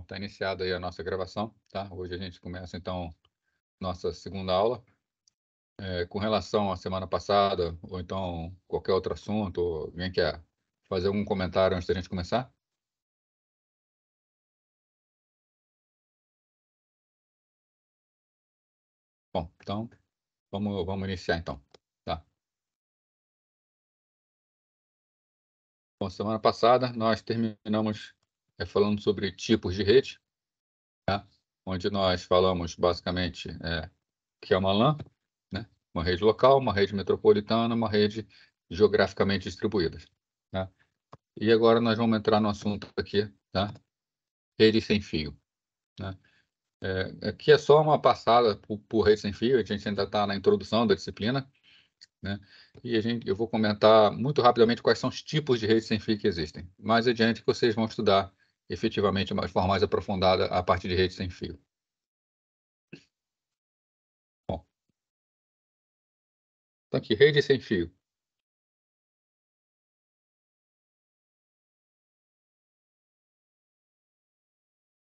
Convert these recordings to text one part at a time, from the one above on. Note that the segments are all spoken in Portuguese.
está iniciada aí a nossa gravação, tá? Hoje a gente começa, então, nossa segunda aula. Com relação à semana passada, ou então qualquer outro assunto, ou alguém quer fazer algum comentário antes da gente começar? Bom, então, vamos iniciar, então, tá? Bom, semana passada nós terminamos falando sobre tipos de rede, tá? Onde nós falamos, basicamente, que é uma LAN, né? Uma rede local, uma rede metropolitana, uma rede geograficamente distribuída, tá? E agora nós vamos entrar no assunto aqui, tá? Rede sem fio, né? Aqui é só uma passada por rede sem fio, a gente ainda está na introdução da disciplina, né? E eu vou comentar muito rapidamente quais são os tipos de rede sem fio que existem. Mais adiante vocês vão estudar efetivamente de forma mais aprofundada a parte de rede sem fio. Bom, então aqui, rede sem fio.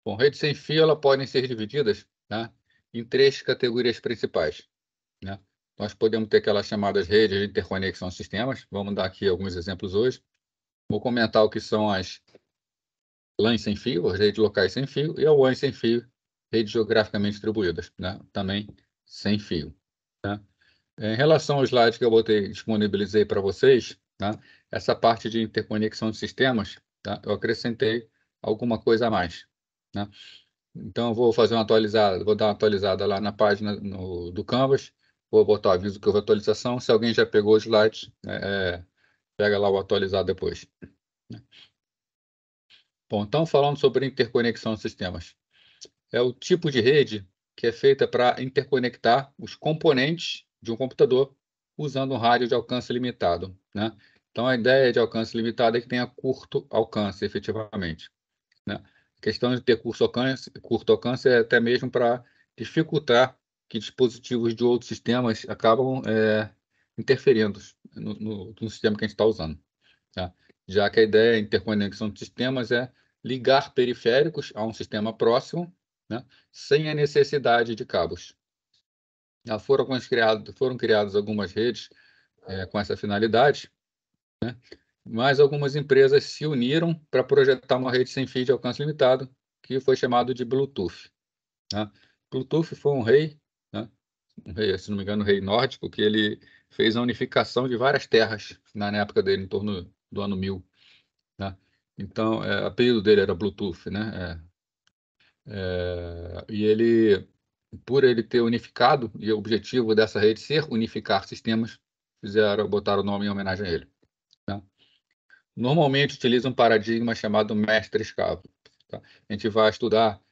Bom, redes sem fio, elas podem ser divididas, né, em três categorias principais, né? Nós podemos ter aquelas chamadas redes de interconexão de sistemas. Vamos dar aqui alguns exemplos hoje. Vou comentar o que são as LANs sem fio, as redes locais sem fio, e a WAN sem fio, redes geograficamente distribuídas, né? Também sem fio, né? Em relação aos slides que eu disponibilizei para vocês, tá? Essa parte de interconexão de sistemas, tá? Eu acrescentei alguma coisa a mais, né? Então, eu vou fazer uma atualizada, vou dar uma atualizada lá na página do Canvas, vou botar o aviso que houve atualização. Se alguém já pegou os slides, pega lá o atualizado depois. Bom, então, falando sobre interconexão de sistemas. É o tipo de rede que é feita para interconectar os componentes de um computador usando um rádio de alcance limitado, né? Então, a ideia de alcance limitado é que tenha curto alcance, efetivamente, né? A questão de ter curto alcance é até mesmo para dificultar que dispositivos de outros sistemas acabam interferindo no sistema que a gente está usando, tá? Já que a ideia de interconexão de sistemas é ligar periféricos a um sistema próximo, né, sem a necessidade de cabos. Já foram criadas algumas redes com essa finalidade, né, mas algumas empresas se uniram para projetar uma rede sem fio de alcance limitado, que foi chamado de Bluetooth, né? Bluetooth foi né, um rei, se não me engano, um rei nórdico, que ele fez a unificação de várias terras na época dele, em torno do ano 1000, né? Então, o apelido dele era Bluetooth, né? E ele, por ele ter unificado, e o objetivo dessa rede ser unificar sistemas, botaram o nome em homenagem a ele, né? Normalmente utiliza um paradigma chamado mestre-escravo, tá? A gente vai estudar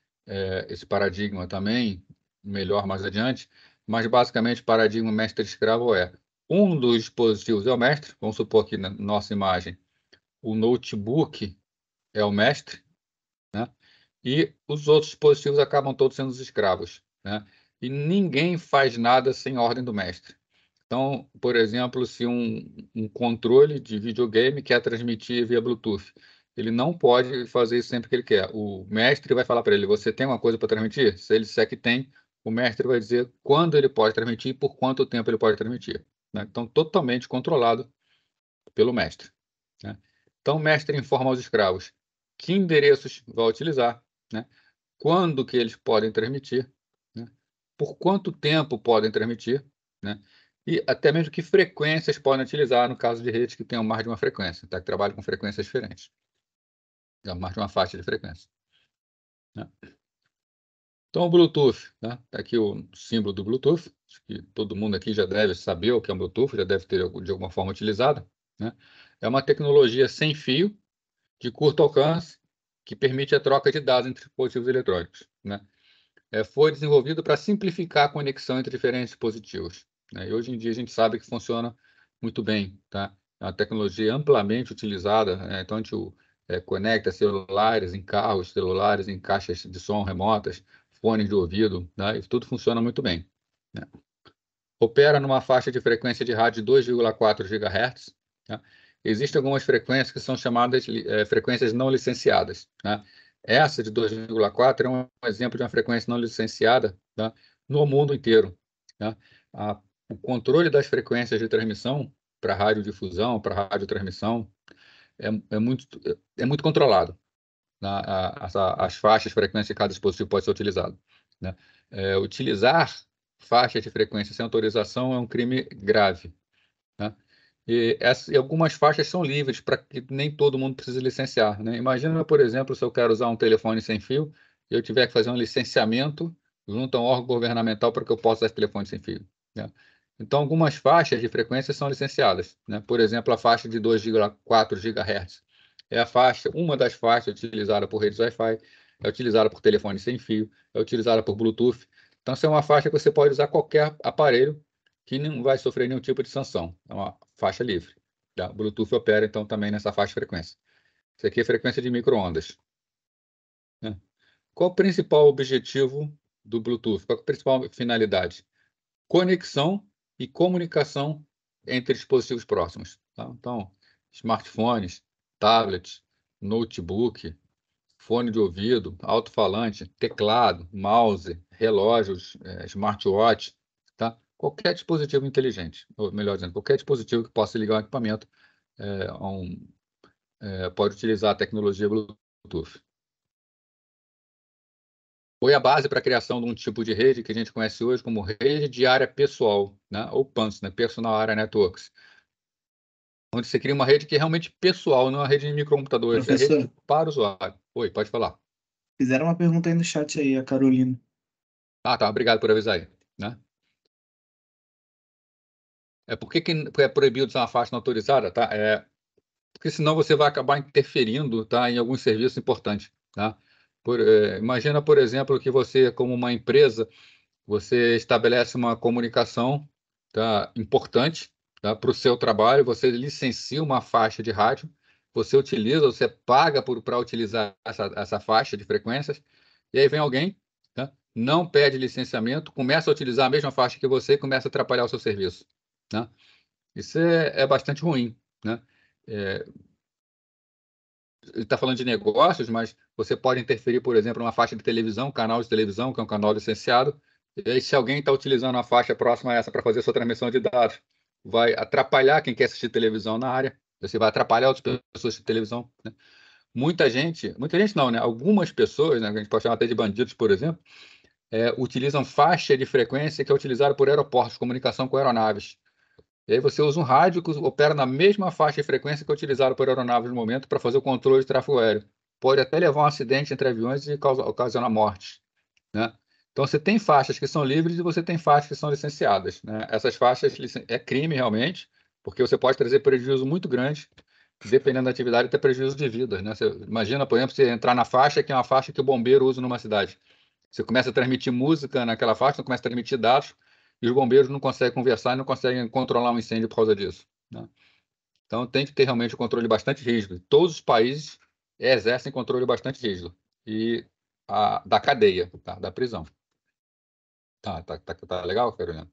esse paradigma também melhor mais adiante, mas basicamente o paradigma mestre-escravo é um dos dispositivos é o mestre. Vamos supor aqui na nossa imagem o notebook é o mestre, né? E os outros dispositivos acabam todos sendo os escravos, né? E ninguém faz nada sem ordem do mestre. Então, por exemplo, se um controle de videogame quer transmitir via Bluetooth, ele não pode fazer isso sempre que ele quer. O mestre vai falar para ele: você tem uma coisa para transmitir? Se ele disser que tem, o mestre vai dizer quando ele pode transmitir e por quanto tempo ele pode transmitir, né? Então, totalmente controlado pelo mestre, né? Então, o mestre informa aos escravos que endereços vai utilizar, né? Quando que eles podem transmitir, né? Por quanto tempo podem transmitir, né? E até mesmo que frequências podem utilizar no caso de redes que tenham mais de uma frequência, tá? Que trabalham com frequências diferentes, mais de uma faixa de frequência, né? Então, o Bluetooth, né? Tá aqui o símbolo do Bluetooth, acho que todo mundo aqui já deve saber o que é um Bluetooth, já deve ter de alguma forma utilizado, né? É uma tecnologia sem fio, de curto alcance, que permite a troca de dados entre dispositivos eletrônicos, né? Foi desenvolvido para simplificar a conexão entre diferentes dispositivos, né? E hoje em dia a gente sabe que funciona muito bem, tá? É uma tecnologia amplamente utilizada, né? Então a gente conecta celulares em carros, celulares em caixas de som remotas, fones de ouvido, né? E tudo funciona muito bem, né? Opera numa faixa de frequência de rádio de 2,4 GHz, tá? Existem algumas frequências que são chamadas frequências não licenciadas, né? Essa de 2,4 é um exemplo de uma frequência não licenciada, tá? No mundo inteiro. Tá? O controle das frequências de transmissão para radiodifusão, para radiotransmissão, é muito controlado. Tá? As faixas de frequência de cada dispositivo pode ser utilizado. Né? Utilizar faixas de frequência sem autorização é um crime grave. Né? E algumas faixas são livres para que nem todo mundo precise licenciar. Né? Imagina, por exemplo, se eu quero usar um telefone sem fio e eu tiver que fazer um licenciamento junto a um órgão governamental para que eu possa usar esse telefone sem fio. Né? Então, algumas faixas de frequência são licenciadas. Né? Por exemplo, a faixa de 2,4 GHz é uma das faixas utilizada por redes Wi-Fi, é utilizada por telefone sem fio, é utilizada por Bluetooth. Então, essa é uma faixa que você pode usar qualquer aparelho que não vai sofrer nenhum tipo de sanção. É uma faixa livre. Tá? O Bluetooth opera, então, também nessa faixa de frequência. Isso aqui é frequência de micro-ondas. Né? Qual o principal objetivo do Bluetooth? Qual é a principal finalidade? Conexão e comunicação entre dispositivos próximos. Tá? Então, smartphones, tablets, notebook, fone de ouvido, alto-falante, teclado, mouse, relógios, smartwatch, tá? Qualquer dispositivo inteligente, ou melhor dizendo, qualquer dispositivo que possa ligar um equipamento pode utilizar a tecnologia Bluetooth. Foi a base para a criação de um tipo de rede que a gente conhece hoje como rede de área pessoal, né? Ou PANS, né? Personal Area Networks, onde você cria uma rede que é realmente pessoal, não é uma rede de microcomputadores, é a rede Professor, para o usuário. Oi, pode falar. fizeram uma pergunta aí no chat aí, a Carolina. Ah, tá, obrigado por avisar aí. Né? Por que é proibido usar uma faixa não autorizada? Tá? Porque senão você vai acabar interferindo, tá, em algum serviço importante. Tá? Imagina, por exemplo, que você, como uma empresa, você estabelece uma comunicação, tá, importante, tá, para o seu trabalho, você licencia uma faixa de rádio, você paga para utilizar essa faixa de frequências, e aí vem alguém, tá, não pede licenciamento, começa a utilizar a mesma faixa que você e começa a atrapalhar o seu serviço. Né? Isso é bastante ruim. Né? É, ele está falando de negócios, mas você pode interferir, por exemplo, numa faixa de televisão, canal de televisão, que é um canal licenciado, e aí se alguém está utilizando a faixa próxima a essa para fazer sua transmissão de dados, vai atrapalhar quem quer assistir televisão na área, você vai atrapalhar outras pessoas de televisão. Né? Muita gente não, né? Algumas pessoas, né, que a gente pode chamar até de bandidos, por exemplo, utilizam faixa de frequência que é utilizada por aeroportos, comunicação com aeronaves. E aí você usa um rádio que opera na mesma faixa de frequência que é utilizada por aeronaves no momento para fazer o controle de tráfego aéreo. Pode até levar um acidente entre aviões e ocasionar morte. Né? Então, você tem faixas que são livres e você tem faixas que são licenciadas. Né? Essas faixas é crime realmente, porque você pode trazer prejuízo muito grande, dependendo da atividade, até prejuízo de vidas. Né? Você imagina, por exemplo, você entrar na faixa que é uma faixa que o bombeiro usa numa cidade. Você começa a transmitir música naquela faixa, você começa a transmitir dados, e os bombeiros não conseguem conversar e não conseguem controlar um incêndio por causa disso. Né? Então, tem que ter realmente um controle bastante rígido. Todos os países exercem controle bastante rígido. E da cadeia, tá? Da prisão. Tá legal, Carolina?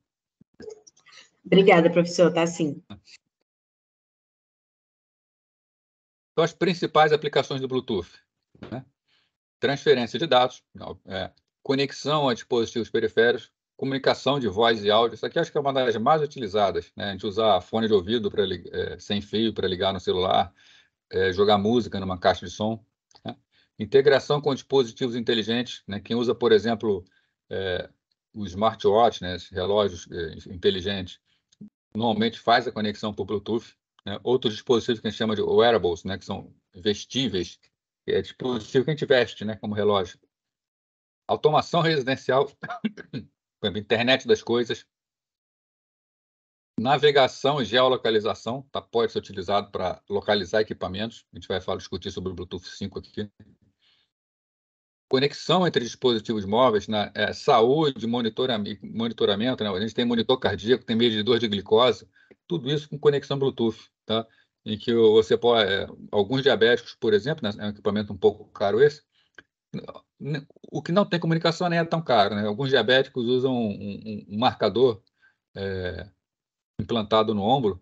Obrigada, professor. Tá sim. Então, as principais aplicações do Bluetooth. Né? Transferência de dados, conexão a dispositivos periféricos, comunicação de voz e áudio. Isso aqui acho que é uma das mais utilizadas. Né? A gente usar fone de ouvido sem fio para ligar no celular, jogar música numa caixa de som. Né? Integração com dispositivos inteligentes. Né? Quem usa, por exemplo, o smartwatch, né? Esses relógios inteligentes, normalmente faz a conexão por Bluetooth. Né? Outros dispositivos que a gente chama de wearables, né? Que são vestíveis, é dispositivo que a gente veste, né? Como relógio. Automação residencial, internet das coisas, navegação e geolocalização, tá? Pode ser utilizado para localizar equipamentos. A gente vai discutir sobre o Bluetooth 5 aqui. Conexão entre dispositivos móveis, né? Saúde, monitoramento, né? A gente tem monitor cardíaco, tem medidor de glicose, tudo isso com conexão Bluetooth, tá? Em que você pode, alguns diabéticos, por exemplo, né? É um equipamento um pouco caro esse. O que não tem comunicação nem é tão caro, né? Alguns diabéticos usam um marcador implantado no ombro,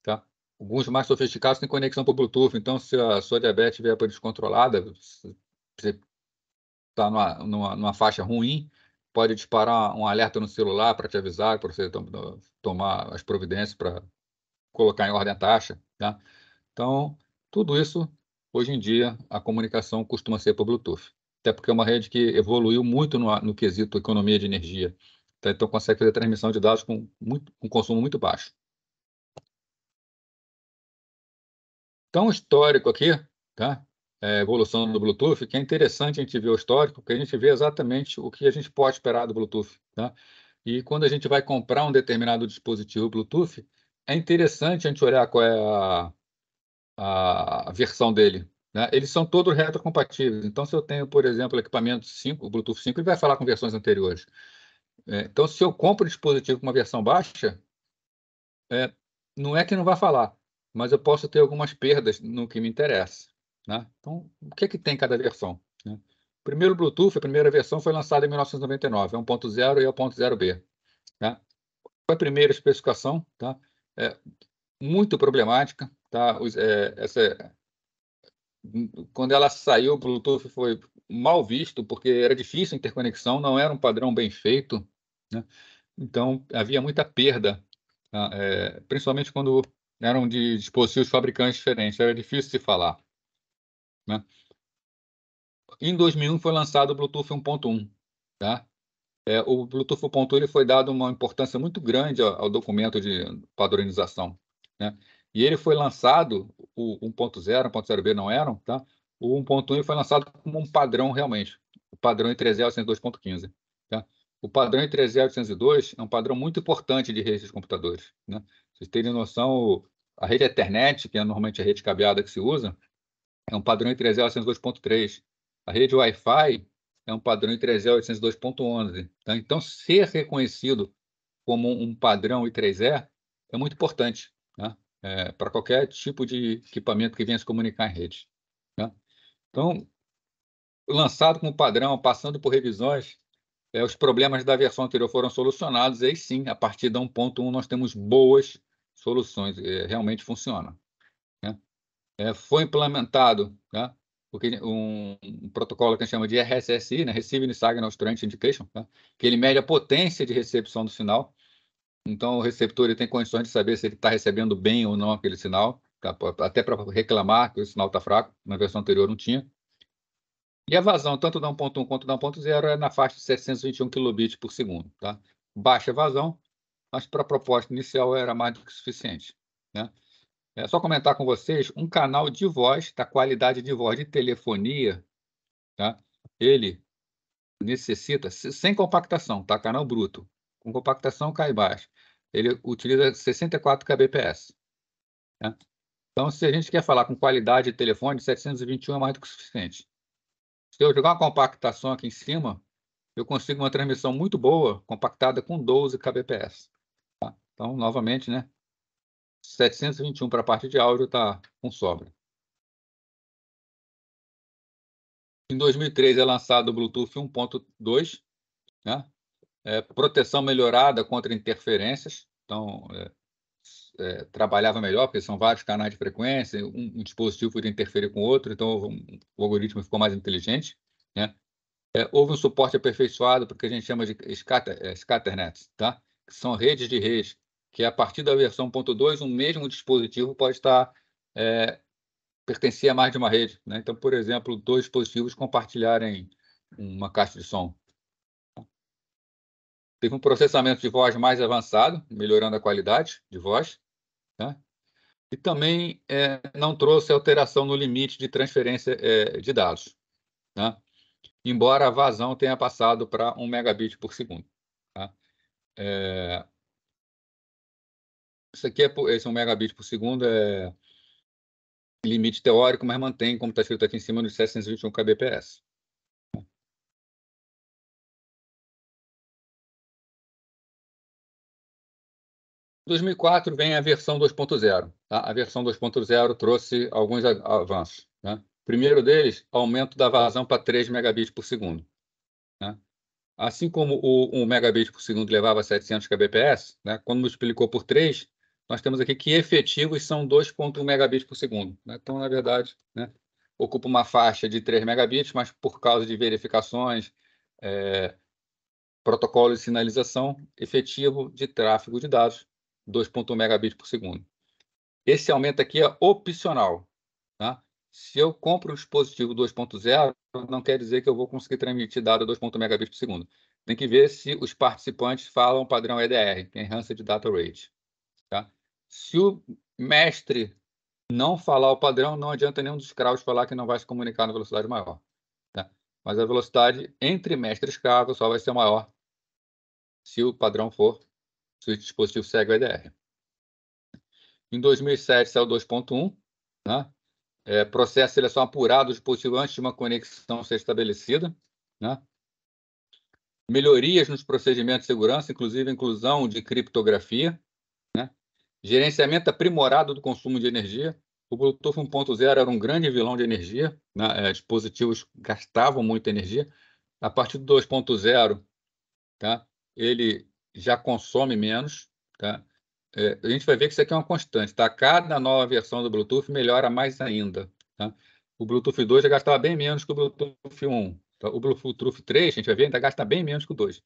tá? Alguns mais sofisticados têm conexão por Bluetooth, então se a sua diabetes vier para descontrolada, você está numa faixa ruim, pode disparar um alerta no celular para te avisar, para você tomar as providências para colocar em ordem a taxa. Tá? Então, tudo isso, hoje em dia, a comunicação costuma ser por Bluetooth. Até porque é uma rede que evoluiu muito no quesito economia de energia. Tá? Então, consegue fazer transmissão de dados com consumo muito baixo. Então, o histórico aqui, tá? A evolução do Bluetooth, que é interessante a gente ver o histórico, porque a gente vê exatamente o que a gente pode esperar do Bluetooth. Tá? E quando a gente vai comprar um determinado dispositivo Bluetooth, é interessante a gente olhar qual é a versão dele. Né? Eles são todos retrocompatíveis. Então, se eu tenho, por exemplo, o equipamento 5, o Bluetooth 5, ele vai falar com versões anteriores. Então, se eu compro um dispositivo com uma versão baixa, não é que não vai falar, mas eu posso ter algumas perdas no que me interessa. Né? Então, o que é que tem cada versão? Né? O primeiro Bluetooth, a primeira versão, foi lançada em 1999, é 1.0 e é o 1.0B. Né? Foi a primeira especificação, tá? Muito problemática. Tá? Quando ela saiu, o Bluetooth foi mal visto, porque era difícil a interconexão, não era um padrão bem feito. Né? Então, havia muita perda, tá? Principalmente quando eram de dispositivos fabricantes diferentes, era difícil de falar. Né? Em 2001 foi lançado o Bluetooth 1.1. Tá? O Bluetooth 1.1 ele foi dado uma importância muito grande ao documento de padronização. Né? E ele foi lançado, o 1.0, 1.0B não eram, tá? O 1.1 foi lançado como um padrão realmente, o padrão I3E 802.15. Tá? O padrão I3E 802 é um padrão muito importante de redes de computadores. Né? Vocês terem noção, a rede Ethernet, que é normalmente a rede cabeada que se usa, é um padrão I3E 802.3. A rede Wi-Fi é um padrão I3E 802.11. Tá? Então, ser reconhecido como um padrão I3E é muito importante, né? Para qualquer tipo de equipamento que venha se comunicar em rede. Né? Então, lançado como padrão, passando por revisões, os problemas da versão anterior foram solucionados, e aí sim, a partir da 1.1 nós temos boas soluções, realmente funciona. Né? Foi implementado, tá? Porque um protocolo que a gente chama de RSSI, né? Receiving Signal Strength Indication, tá? Que ele mede a potência de recepção do sinal. Então, o receptor ele tem condições de saber se ele está recebendo bem ou não aquele sinal, tá? Até para reclamar que o sinal está fraco, na versão anterior não tinha. E a vazão, tanto da 1.1 quanto da 1.0, é na faixa de 721 kilobits por segundo. Tá? Baixa vazão, mas para a proposta inicial era mais do que suficiente. Né? É só comentar com vocês, um canal de voz, da qualidade de voz de telefonia, tá? Ele necessita, sem compactação, tá? Canal bruto. Com compactação cai baixo. Ele utiliza 64 kbps. Né? Então, se a gente quer falar com qualidade de telefone, 721 é mais do que suficiente. Se eu jogar uma compactação aqui em cima, eu consigo uma transmissão muito boa, compactada com 12 kbps. Tá? Então, novamente, né? 721 para a parte de áudio está com sobra. Em 2003 é lançado o Bluetooth 1.2, né? Proteção melhorada contra interferências. Então, trabalhava melhor, porque são vários canais de frequência, um dispositivo podia interferir com o outro, então o algoritmo ficou mais inteligente. Né? Houve um suporte aperfeiçoado, porque a gente chama de Scatternets, tá? Que são redes de redes, que a partir da versão 1.2, um mesmo dispositivo pode estar pertencer a mais de uma rede. Né? Então, por exemplo, 2 dispositivos compartilharem uma caixa de som. Teve um processamento de voz mais avançado, melhorando a qualidade de voz. Né? E também não trouxe alteração no limite de transferência de dados. Né? Embora a vazão tenha passado para 1 megabit por segundo. Tá? Esse 1 megabit por segundo é limite teórico, mas mantém, como está escrito aqui em cima, nos 721 kbps. Em 2004 vem a versão 2.0. Tá? A versão 2.0 trouxe alguns avanços. Né? O primeiro deles, aumento da vazão para 3 megabits por segundo. Né? Assim como o 1 megabit por segundo levava 700 kbps, né? Quando multiplicou por 3, nós temos aqui que efetivos são 2.1 megabits por segundo. Né? Então, na verdade, né? ocupa uma faixa de 3 megabits, mas por causa de verificações, protocolo de sinalização efetivo de tráfego de dados, 2.1 megabits por segundo. Esse aumento aqui é opcional. Tá? Se eu compro um dispositivo 2.0, não quer dizer que eu vou conseguir transmitir dado a 2.1 megabits por segundo. Tem que ver se os participantes falam o padrão EDR, que é Enhanced Data Rate. Tá? Se o mestre não falar o padrão, não adianta nenhum dos escravos falar que não vai se comunicar na velocidade maior. Tá? Mas a velocidade entre mestre e escravo só vai ser maior se o padrão for, se o dispositivo segue o EDR. Em 2007 saiu 2.1, né? Processo de seleção apurado do dispositivo antes de uma conexão ser estabelecida, né? Melhorias nos procedimentos de segurança, inclusive a inclusão de criptografia, né? Gerenciamento aprimorado do consumo de energia. O Bluetooth 1.0 era um grande vilão de energia, né? Dispositivos gastavam muita energia. A partir do 2.0, tá? Ele já consome menos, tá? A gente vai ver que isso aqui é uma constante, tá? Cada nova versão do Bluetooth melhora mais ainda, tá? O Bluetooth 2 já gastava bem menos que o Bluetooth 1. Tá? O Bluetooth 3, a gente vai ver, ainda gasta bem menos que o 2.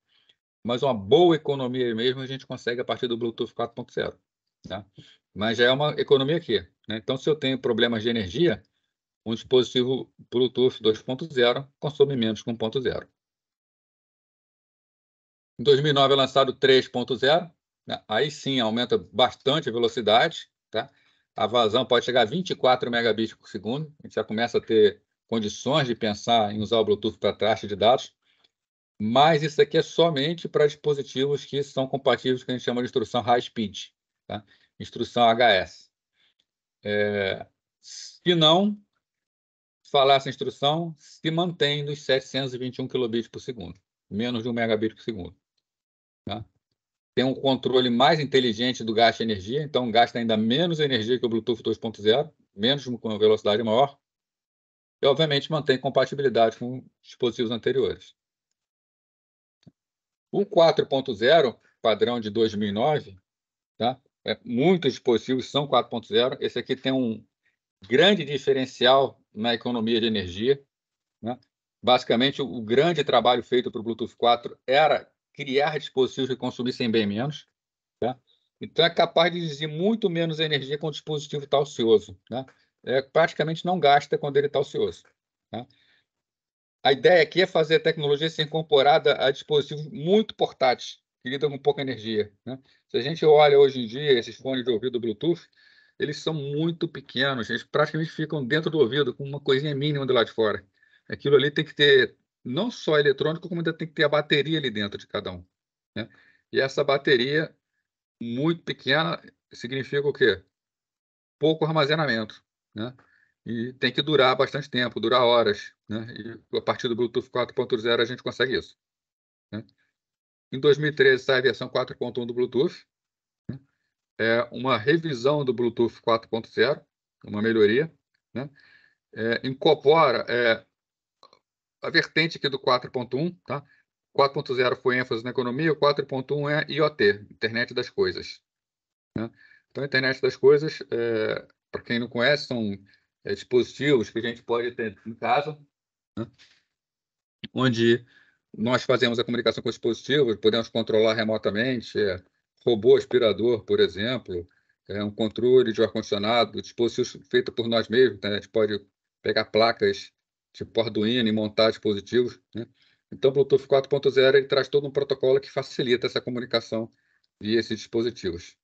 Mas uma boa economia mesmo a gente consegue a partir do Bluetooth 4.0. Tá? Mas já é uma economia aqui, né? Então, se eu tenho problemas de energia, um dispositivo Bluetooth 2.0 consome menos que 1.0. Em 2009 é lançado o 3.0. Aí sim aumenta bastante a velocidade, tá? A vazão pode chegar a 24 megabits por segundo. A gente já começa a ter condições de pensar em usar o Bluetooth para taxa de dados. Mas isso aqui é somente para dispositivos que são compatíveis com o que a gente chama de instrução high speed, tá? Instrução HS. Se não falar essa instrução, se mantém nos 721 kilobits por segundo, menos de 1 megabit por segundo. Tá? Tem um controle mais inteligente do gasto de energia, então gasta ainda menos energia que o Bluetooth 2.0, menos com velocidade maior, e obviamente mantém compatibilidade com dispositivos anteriores. O 4.0, padrão de 2009, tá? Muitos dispositivos são 4.0. Esse aqui tem um grande diferencial na economia de energia, né? Basicamente, o grande trabalho feito para o Bluetooth 4 era criar dispositivos que consumissem bem menos. Tá? Então, é capaz de exigir muito menos energia quando o dispositivo está ocioso. Né? Praticamente não gasta quando ele está ocioso. Tá? A ideia aqui é fazer a tecnologia ser incorporada a dispositivos muito portáteis, que lidam com pouca energia. Né? Se a gente olha hoje em dia esses fones de ouvido Bluetooth, eles são muito pequenos, eles praticamente ficam dentro do ouvido, com uma coisinha mínima do lado de fora. Aquilo ali tem que ter não só eletrônico, como ainda tem que ter a bateria ali dentro de cada um. Né? E essa bateria muito pequena significa o quê? Pouco armazenamento, né? E tem que durar bastante tempo, durar horas, né? E a partir do Bluetooth 4.0 a gente consegue isso. Né? Em 2013 sai a versão 4.1 do Bluetooth, né? É uma revisão do Bluetooth 4.0, uma melhoria, né? Incorpora a vertente aqui do 4.1, tá? 4.0 foi ênfase na economia, o 4.1 é IoT, Internet das Coisas. Né? Então, a Internet das Coisas, para quem não conhece, são dispositivos que a gente pode ter em casa, né? Onde nós fazemos a comunicação com os dispositivos, podemos controlar remotamente, robô aspirador, por exemplo, um controle de ar-condicionado, dispositivos feitos por nós mesmos, né? A gente pode pegar placas tipo Arduino e montar dispositivos. Né? Então, o Bluetooth 4.0 ele traz todo um protocolo que facilita essa comunicação via esses dispositivos.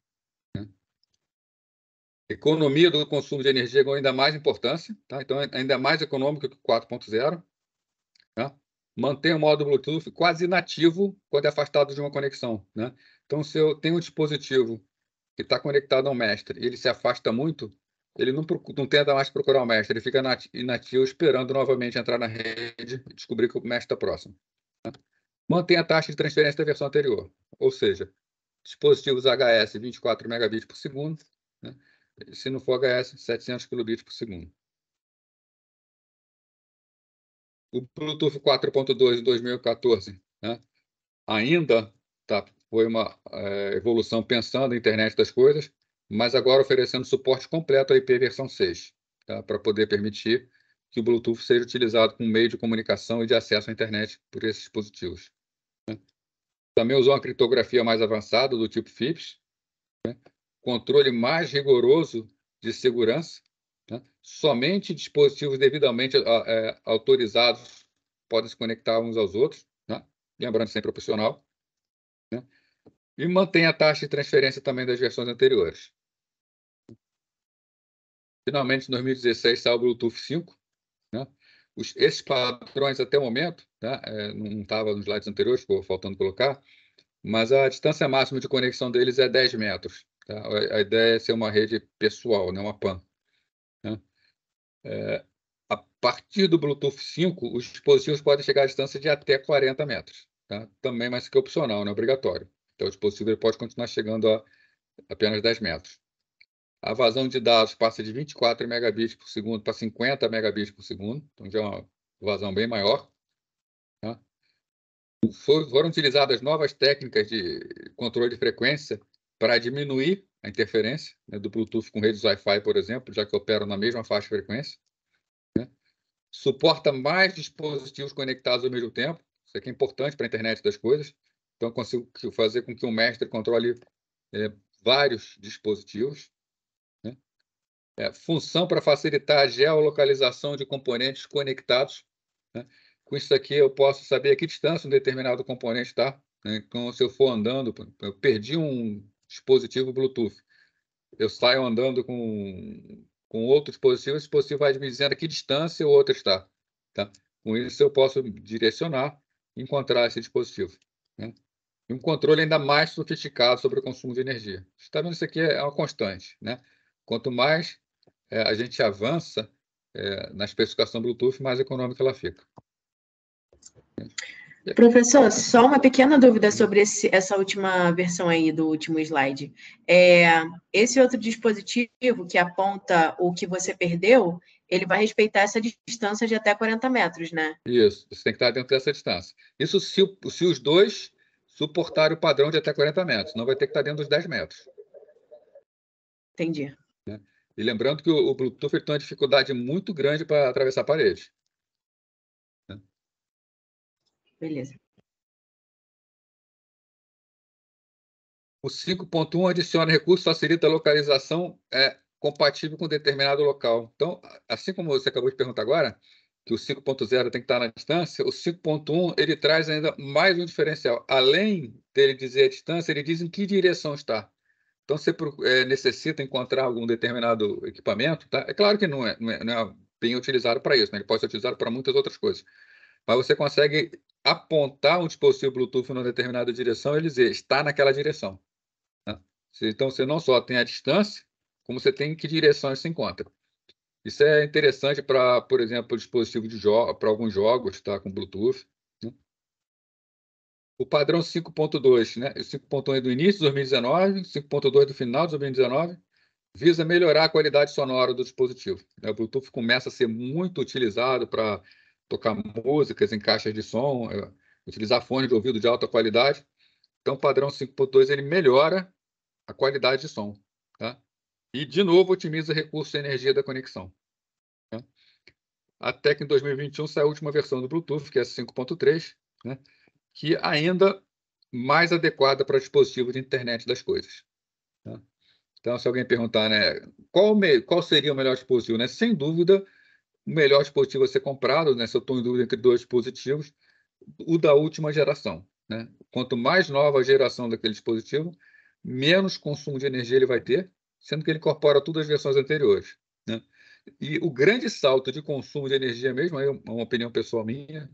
Economia do consumo de energia ganhou ainda mais importância, tá? Então, é ainda mais econômico que o 4.0. Tá? Mantém o modo Bluetooth quase inativo quando é afastado de uma conexão. Né? Então, se eu tenho um dispositivo que está conectado ao mestre e ele se afasta muito, ele não tenta mais procurar o mestre, ele fica inativo esperando novamente entrar na rede e descobrir que o mestre está próximo. Tá? Mantém a taxa de transferência da versão anterior, ou seja, dispositivos HS 24 megabits por segundo, né? Se não for HS, 700 kilobits por segundo. O Bluetooth 4.2 de 2014, né? Ainda foi uma evolução pensando em internet das coisas, mas agora oferecendo suporte completo à IP versão 6, tá? Para poder permitir que o Bluetooth seja utilizado como meio de comunicação e de acesso à internet por esses dispositivos. Também usou uma criptografia mais avançada, do tipo FIPS, controle mais rigoroso de segurança. Somente dispositivos devidamente autorizados podem se conectar uns aos outros, lembrando sempre opcional. E mantém a taxa de transferência também das versões anteriores. Finalmente, em 2016, saiu o Bluetooth 5. Esses padrões, até o momento, não estava nos slides anteriores, ficou faltando colocar, mas a distância máxima de conexão deles é 10 metros. A ideia é ser uma rede pessoal, não uma PAN. A partir do Bluetooth 5, os dispositivos podem chegar a distância de até 40 metros. Também, mas que é opcional, não é obrigatório. Então, o dispositivo ele pode continuar chegando a apenas 10 metros. A vazão de dados passa de 24 megabits por segundo para 50 megabits por segundo, então já é uma vazão bem maior. Foram utilizadas novas técnicas de controle de frequência para diminuir a interferência do Bluetooth com redes Wi-Fi, por exemplo, já que operam na mesma faixa de frequência. Suporta mais dispositivos conectados ao mesmo tempo. Isso aqui é importante para a internet das coisas. Então, eu consigo fazer com que o mestre controle vários dispositivos. Função para facilitar a geolocalização de componentes conectados. Com isso aqui, eu posso saber a que distância um determinado componente está. Então, se eu for andando, eu perdi um dispositivo Bluetooth, eu saio andando com outro dispositivo, esse dispositivo vai me dizendo a que distância o outro está. Com isso, eu posso direcionar e encontrar esse dispositivo. E um controle ainda mais sofisticado sobre o consumo de energia. Você está vendo, isso aqui é uma constante. Quanto mais a gente avança na especificação Bluetooth, mais econômica ela fica. Professor, só uma pequena dúvida sobre essa última versão aí do último slide. Esse outro dispositivo que aponta o que você perdeu, ele vai respeitar essa distância de até 40 metros, né? Isso, você tem que estar dentro dessa distância. Isso se os dois suportarem o padrão de até 40 metros, não vai ter que estar dentro dos 10 metros. Entendi. E lembrando que o Bluetooth tem uma dificuldade muito grande para atravessar a parede. Beleza. O 5.1 adiciona recursos, facilita a localização compatível com determinado local. Então, assim como você acabou de perguntar agora, que o 5.0 tem que estar na distância, o 5.1 ele traz ainda mais um diferencial. Além dele dizer a distância, ele diz em que direção está. Então, você necessita encontrar algum determinado equipamento. É claro que não é bem utilizado para isso, Ele pode ser utilizado para muitas outras coisas. Mas você consegue apontar um dispositivo Bluetooth em uma determinada direção e ele dizer, está naquela direção. Então, você não só tem a distância, como você tem em que direção ele se encontra. Isso é interessante para, por exemplo, dispositivo de para alguns jogos, com Bluetooth. O padrão 5.2, o 5.1 é do início de 2019, 5.2 do final de 2019, visa melhorar a qualidade sonora do dispositivo. O Bluetooth começa a ser muito utilizado para tocar músicas em caixas de som, utilizar fones de ouvido de alta qualidade. Então, o padrão 5.2 ele melhora a qualidade de som. E, de novo, otimiza recursos e energia da conexão. Até que em 2021 saiu a última versão do Bluetooth, que é a 5.3, que é ainda mais adequada para dispositivos de internet das coisas. Então, se alguém perguntar, qual seria o melhor dispositivo? Sem dúvida, o melhor dispositivo a ser comprado, se eu estou em dúvida entre dois dispositivos, o da última geração. Quanto mais nova a geração daquele dispositivo, menos consumo de energia ele vai ter, sendo que ele incorpora todas as versões anteriores. E o grande salto de consumo de energia mesmo, aí é uma opinião pessoal minha,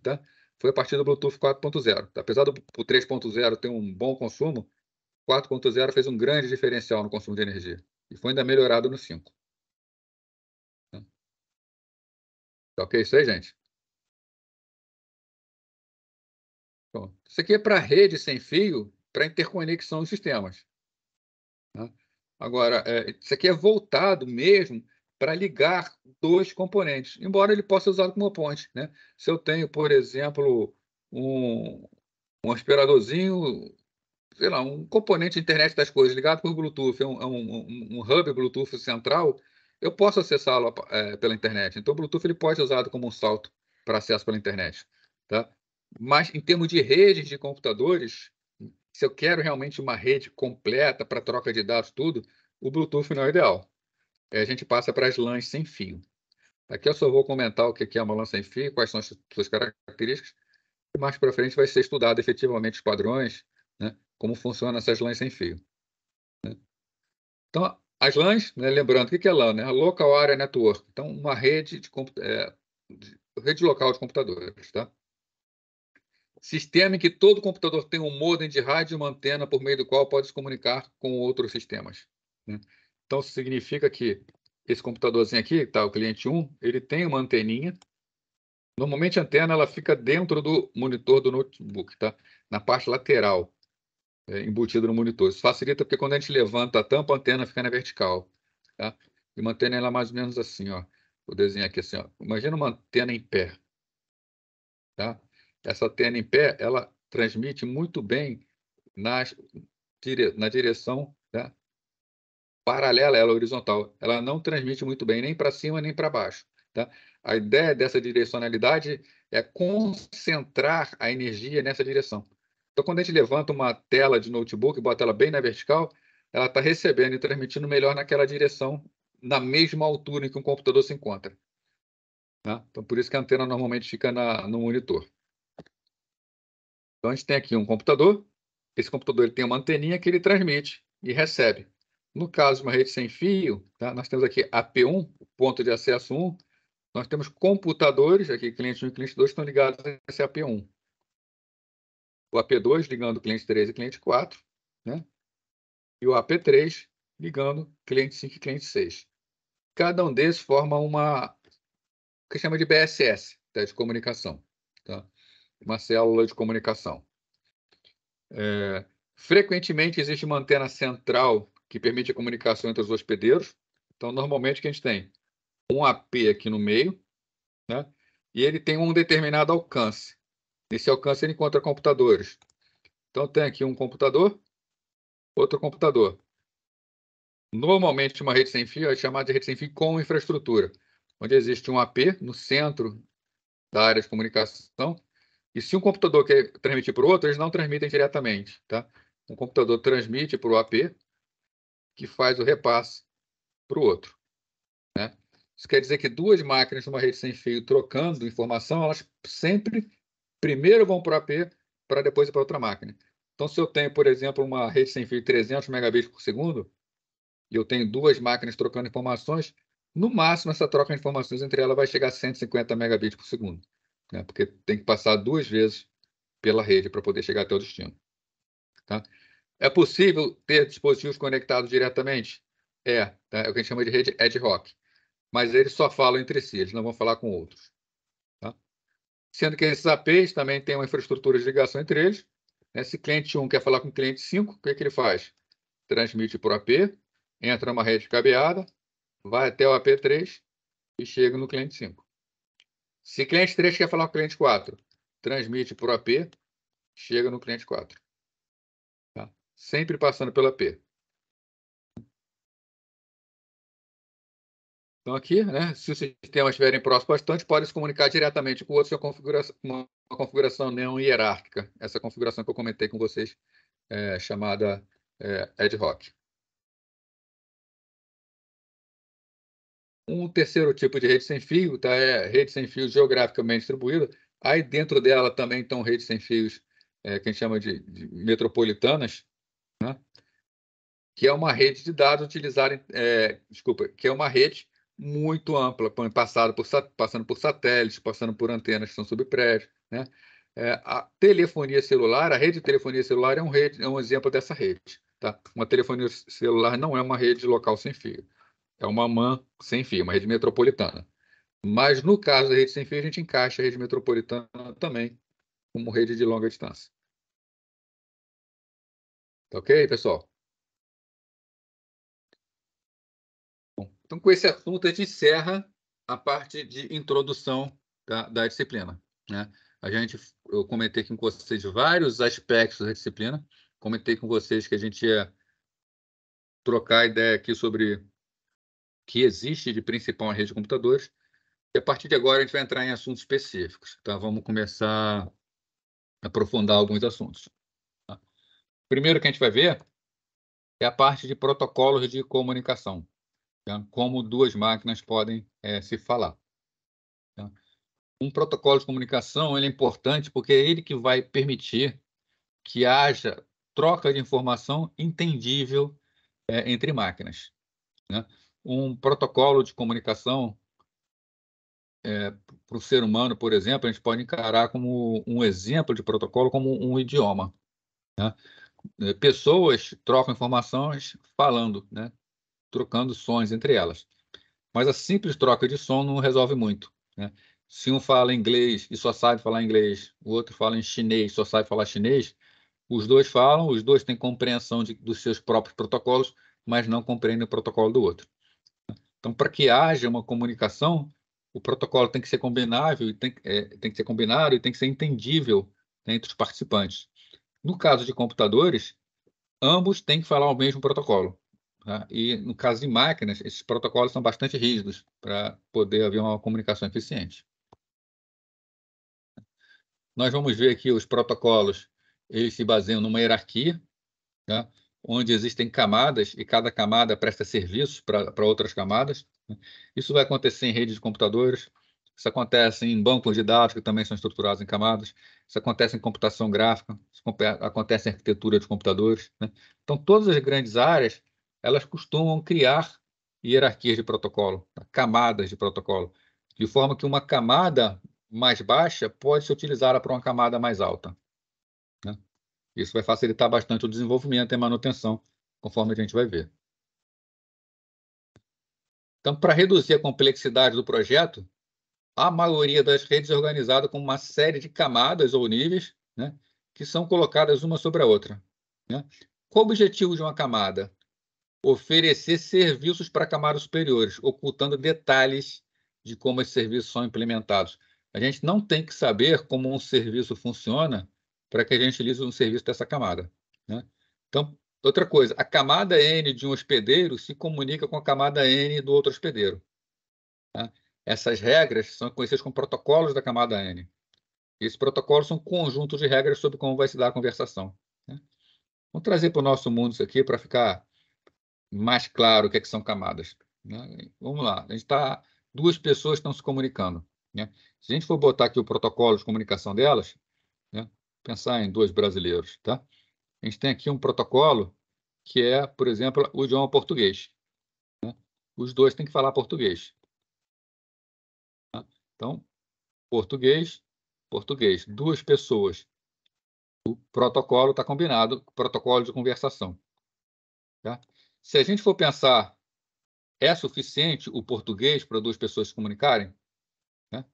foi a partir do Bluetooth 4.0. Apesar do 3.0 ter um bom consumo, 4.0 fez um grande diferencial no consumo de energia. E foi ainda melhorado no 5. Tá ok isso aí, gente? Bom, isso aqui é para rede sem fio, para interconexão dos sistemas. Agora, isso aqui é voltado mesmo para ligar dois componentes, embora ele possa ser usado como ponte. Se eu tenho, por exemplo, um aspiradorzinho, sei lá, um componente de internet das coisas ligado por Bluetooth, um hub Bluetooth central, eu posso acessá-lo pela internet. Então, o Bluetooth ele pode ser usado como um salto para acesso pela internet. Tá? Mas, em termos de redes de computadores, se eu quero realmente uma rede completa para troca de dados, tudo, o Bluetooth não é ideal. A gente passa para as LANs sem fio. Aqui eu só vou comentar o que é uma LAN sem fio, quais são as suas características, e mais para frente vai ser estudado efetivamente os padrões, né, como funcionam essas LANs sem fio. Né? Então, as LANs, né, lembrando, o que é LAN? Né? Local Area Network. Então, uma rede rede local de computadores. Tá? Sistema em que todo computador tem um modem de rádio e uma antena por meio do qual pode se comunicar com outros sistemas. Né? Então, isso significa que esse computadorzinho aqui, tá, o cliente 1, ele tem uma anteninha. Normalmente a antena ela fica dentro do monitor do notebook, tá? Na parte lateral, embutida no monitor. Isso facilita porque quando a gente levanta a tampa, a antena fica na vertical. Tá? E mantendo ela mais ou menos assim, ó. Vou desenhar aqui assim, ó. Imagina uma antena em pé. Tá? Essa antena em pé, ela transmite muito bem na direção, tá? Paralela a ela, horizontal. Ela não transmite muito bem nem para cima nem para baixo. Tá? A ideia dessa direcionalidade é concentrar a energia nessa direção. Então, quando a gente levanta uma tela de notebook e bota ela bem na vertical, ela está recebendo e transmitindo melhor naquela direção, na mesma altura em que um computador se encontra. Tá? Então, por isso que a antena normalmente fica no monitor. Então, a gente tem aqui um computador. Esse computador ele tem uma anteninha que ele transmite e recebe. No caso de uma rede sem fio, tá? Nós temos aqui AP1, ponto de acesso 1. Nós temos computadores, aqui cliente 1 e cliente 2 estão ligados a esse AP1. O AP2 ligando cliente 3 e cliente 4. Né? E o AP3 ligando cliente 5 e cliente 6. Cada um desses forma uma que chama de BSS, tá? De comunicação. Tá? Uma célula de comunicação. Frequentemente existe uma antena central que permite a comunicação entre os hospedeiros. Então, normalmente, o que a gente tem? Um AP aqui no meio, né? E ele tem um determinado alcance. Nesse alcance, ele encontra computadores. Então, tem aqui um computador, outro computador. Normalmente, uma rede sem fio é chamada de rede sem fio com infraestrutura, onde existe um AP no centro da área de comunicação. E se um computador quer transmitir para o outro, eles não transmitem diretamente. Tá? Um computador transmite para o AP, que faz o repasse para o outro. Né? Isso quer dizer que duas máquinas numa rede sem fio trocando informação, elas sempre primeiro vão para o AP para depois ir para outra máquina. Então, se eu tenho, por exemplo, uma rede sem fio de 300 megabits por segundo, e eu tenho duas máquinas trocando informações, no máximo essa troca de informações entre elas vai chegar a 150 megabits por segundo. Né? Porque tem que passar duas vezes pela rede para poder chegar até o destino. Tá? É possível ter dispositivos conectados diretamente? Tá? É o que a gente chama de rede ad hoc. Mas eles só falam entre si, eles não vão falar com outros. Tá? Sendo que esses APs também têm uma infraestrutura de ligação entre eles. Né? Se cliente 1 quer falar com cliente 5, o que ele faz? Transmite por AP, entra numa rede cabeada, vai até o AP3 e chega no cliente 5. Se cliente 3 quer falar com cliente 4, transmite por AP, chega no cliente 4. Tá? Sempre passando pelo AP. Então, aqui, né, se os sistemas estiverem próximos bastante, pode se comunicar diretamente com o outro, uma configuração não hierárquica. Essa configuração que eu comentei com vocês, chamada ad hoc. Um terceiro tipo de rede sem fio é rede sem fio geograficamente distribuída. Aí dentro dela também estão redes sem fios que a gente chama de metropolitanas, né? Que é uma rede de dados utilizada, que é uma rede muito ampla, passando por satélites, passando por antenas que são sob prédio. Né? A telefonia celular, a rede de telefonia celular é um exemplo dessa rede. Tá? Uma telefonia celular não é uma rede local sem fio. É uma MAN sem fio, uma rede metropolitana. Mas, no caso da rede sem fio, a gente encaixa a rede metropolitana também como rede de longa distância. Tá ok, pessoal? Bom, então, com esse assunto, a gente encerra a parte de introdução da disciplina. Né? Eu comentei com vocês vários aspectos da disciplina. Comentei com vocês que a gente ia trocar ideia aqui sobre que existe de principal em rede de computadores. E a partir de agora a gente vai entrar em assuntos específicos. Tá? Vamos começar a aprofundar alguns assuntos. Tá? Primeiro que a gente vai ver é a parte de protocolos de comunicação. Tá? Como duas máquinas podem se falar. Tá? Um protocolo de comunicação ele é importante porque é ele que vai permitir que haja troca de informação entendível entre máquinas. Né? Um protocolo de comunicação, para o ser humano, por exemplo, a gente pode encarar como um exemplo de protocolo como um idioma. Né? Pessoas trocam informações falando, né? Trocando sons entre elas. Mas a simples troca de som não resolve muito. Né? Se um fala inglês e só sabe falar inglês, o outro fala em chinês e só sabe falar chinês, os dois falam, os dois têm compreensão dos seus próprios protocolos, mas não compreendem o protocolo do outro. Então, para que haja uma comunicação, o protocolo tem que ser combinável, tem que ser combinado e tem que ser entendível, né, entre os participantes. No caso de computadores, ambos têm que falar o mesmo protocolo. Tá? E no caso de máquinas, esses protocolos são bastante rígidos para poder haver uma comunicação eficiente. Nós vamos ver aqui os protocolos, eles se baseiam numa hierarquia, tá? Onde existem camadas e cada camada presta serviços para outras camadas. Isso vai acontecer em redes de computadores, isso acontece em bancos de dados, que também são estruturados em camadas, isso acontece em computação gráfica, isso acontece em arquitetura de computadores. Né? Então, todas as grandes áreas, elas costumam criar hierarquias de protocolo, tá? Camadas de protocolo, de forma que uma camada mais baixa pode ser utilizada para uma camada mais alta. Né? Isso vai facilitar bastante o desenvolvimento e a manutenção, conforme a gente vai ver. Então, para reduzir a complexidade do projeto, a maioria das redes é organizada com uma série de camadas ou níveis, né, que são colocadas uma sobre a outra. Né? Qual o objetivo de uma camada? Oferecer serviços para camadas superiores, ocultando detalhes de como esses serviços são implementados. A gente não tem que saber como um serviço funciona para que a gente utilize um serviço dessa camada. Né? Então, outra coisa, a camada N de um hospedeiro se comunica com a camada N do outro hospedeiro. Tá? Essas regras são conhecidas como protocolos da camada N. Esses protocolos são um conjunto de regras sobre como vai se dar a conversação. Né? Vamos trazer para o nosso mundo isso aqui para ficar mais claro o que são camadas. Né? Vamos lá. Duas pessoas estão se comunicando. Né? Se a gente for botar aqui o protocolo de comunicação delas, né? Pensar em dois brasileiros, tá? A gente tem aqui um protocolo que é, por exemplo, o idioma português. Né? Os dois têm que falar português. Tá? Então, português, português. Duas pessoas. O protocolo está combinado com o protocolo de conversação. Tá? Se a gente for pensar, é suficiente o português para duas pessoas se comunicarem? Né?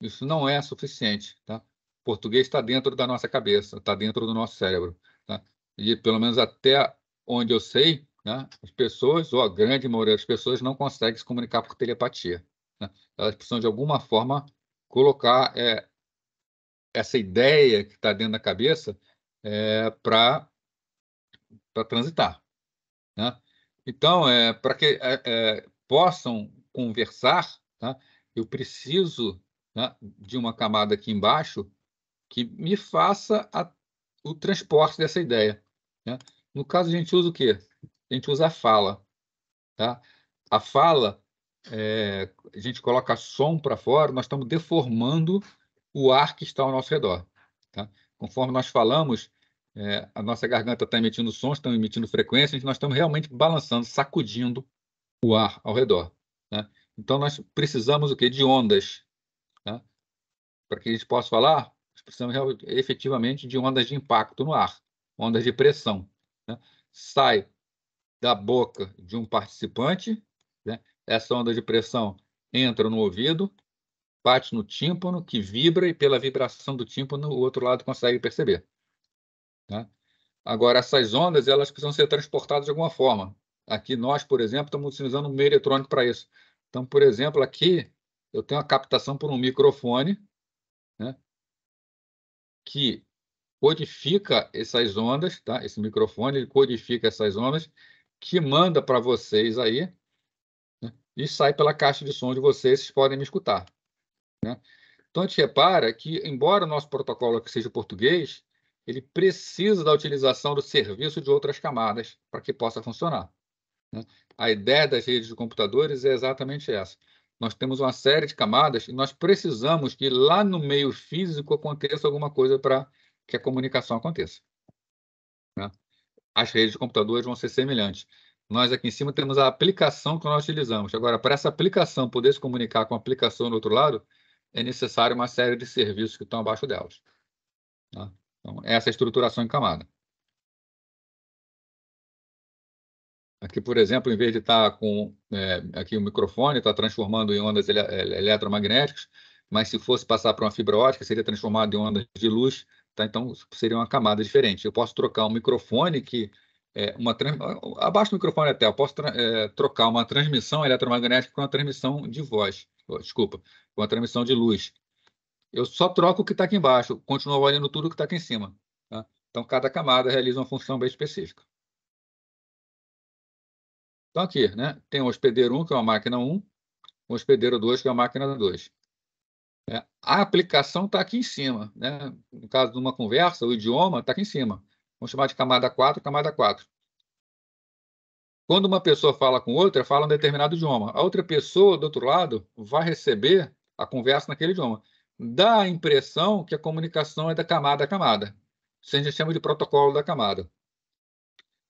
Isso não é suficiente. Tá? O português está dentro da nossa cabeça, está dentro do nosso cérebro. Tá? E, pelo menos até onde eu sei, né, as pessoas, ou a grande maioria das pessoas, não conseguem se comunicar por telepatia. Né? Elas precisam, de alguma forma, colocar essa ideia que está dentro da cabeça para transitar. Né? Então, para que possam conversar, tá? Eu preciso, né, de uma camada aqui embaixo que me faça o transporte dessa ideia. Né? No caso, a gente usa o quê? A gente usa a fala. Tá? A fala, a gente coloca som para fora, nós estamos deformando o ar que está ao nosso redor. Tá? Conforme nós falamos, a nossa garganta está emitindo sons, estamos emitindo frequências, nós estamos realmente balançando, sacudindo o ar ao redor. Né? Então, nós precisamos o quê? De ondas. Tá? Para que a gente possa falar, nós precisamos efetivamente de ondas de impacto no ar, ondas de pressão. Né? Sai da boca de um participante, né? Essa onda de pressão entra no ouvido, bate no tímpano, que vibra, e pela vibração do tímpano, o outro lado consegue perceber. Né? Agora, essas ondas, elas precisam ser transportadas de alguma forma. Aqui nós, por exemplo, estamos utilizando um meio eletrônico para isso. Então, por exemplo, aqui eu tenho a captação por um microfone, né, que codifica essas ondas, tá? Esse microfone ele codifica essas ondas, que manda para vocês aí, né, e sai pela caixa de som de vocês podem me escutar, né? Então, a gente repara que, embora o nosso protocolo aqui seja português, ele precisa da utilização do serviço de outras camadas para que possa funcionar, né? A ideia das redes de computadores é exatamente essa. Nós temos uma série de camadas e nós precisamos que lá no meio físico aconteça alguma coisa para que a comunicação aconteça, né? As redes de computadores vão ser semelhantes. Nós aqui em cima temos a aplicação que nós utilizamos. Agora, para essa aplicação poder se comunicar com a aplicação do outro lado, é necessário uma série de serviços que estão abaixo delas, tá? Então, essa é a estruturação em camada. Aqui, por exemplo, em vez de estar com aqui o microfone, está transformando em ondas eletromagnéticas, mas se fosse passar para uma fibra ótica, seria transformado em ondas de luz, tá? Então, seria uma camada diferente. Eu posso trocar um microfone que abaixo do microfone até, eu posso trocar uma transmissão eletromagnética com uma transmissão de voz, desculpa, com uma transmissão de luz. Eu só troco o que está aqui embaixo, continuo olhando tudo que está aqui em cima, tá? Então, cada camada realiza uma função bem específica. Então, aqui, né, tem o hospedeiro 1, que é uma máquina 1, o hospedeiro 2, que é uma máquina 2. A aplicação está aqui em cima, né? No caso de uma conversa, o idioma está aqui em cima. Vamos chamar de camada 4, camada 4. Quando uma pessoa fala com outra, fala um determinado idioma. A outra pessoa, do outro lado, vai receber a conversa naquele idioma. Dá a impressão que a comunicação é da camada a camada. Isso a gente chama de protocolo da camada.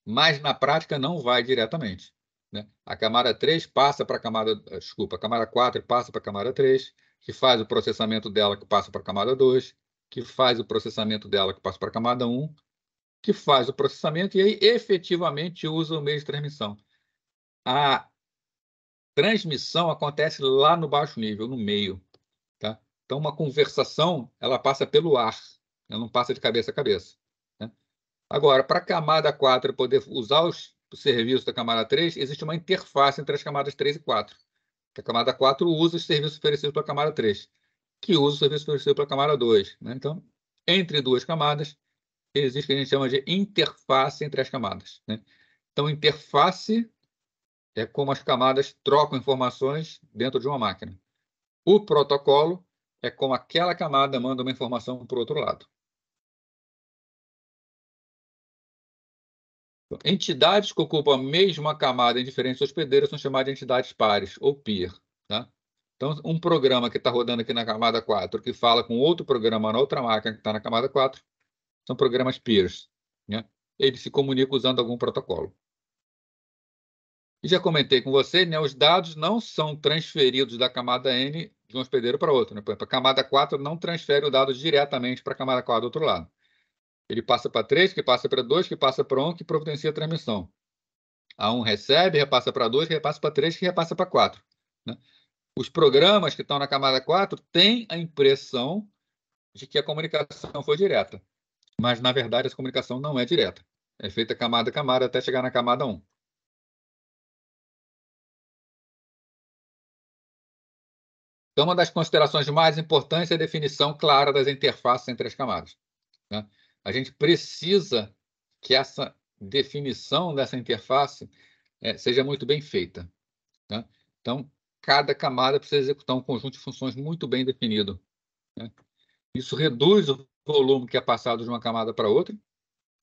Mas, na prática, não vai diretamente, né? A camada 3 passa para a camada... Desculpa, a camada 4 passa para a camada 3, que faz o processamento dela, que passa para a camada 2, que faz o processamento dela, que passa para a camada 1, que faz o processamento e aí efetivamente usa o meio de transmissão. A transmissão acontece lá no baixo nível, no meio, tá? Então, uma conversação, ela passa pelo ar, ela não passa de cabeça a cabeça, né? Agora, para a camada 4 poder usar os serviços da camada 3, existe uma interface entre as camadas 3 e 4. A camada 4 usa os serviços oferecidos pela camada 3, que usa os serviços oferecidos pela camada 2, né? Então, entre duas camadas, existe o que a gente chama de interface entre as camadas, né? Então, interface é como as camadas trocam informações dentro de uma máquina. O protocolo é como aquela camada manda uma informação para o outro lado. Entidades que ocupam a mesma camada em diferentes hospedeiros são chamadas de entidades pares, ou peer, tá? Então, um programa que está rodando aqui na camada 4, que fala com outro programa na outra máquina que está na camada 4, são programas peers, né? Eles se comunicam usando algum protocolo. E já comentei com você, né, os dados não são transferidos da camada N de um hospedeiro para outro, né? Por exemplo, a camada 4 não transfere o dado diretamente para a camada 4 do outro lado. Ele passa para 3, que passa para 2, que passa para 1, que providencia a transmissão. A 1 recebe, repassa para 2, que repassa para 3, que repassa para 4, né? Os programas que estão na camada 4 têm a impressão de que a comunicação foi direta, mas, na verdade, essa comunicação não é direta. É feita camada a camada até chegar na camada 1. Então, uma das considerações mais importantes é a definição clara das interfaces entre as camadas, né? A gente precisa que essa definição dessa interface seja muito bem feita, né? Então, cada camada precisa executar um conjunto de funções muito bem definido, né? Isso reduz o volume que é passado de uma camada para outra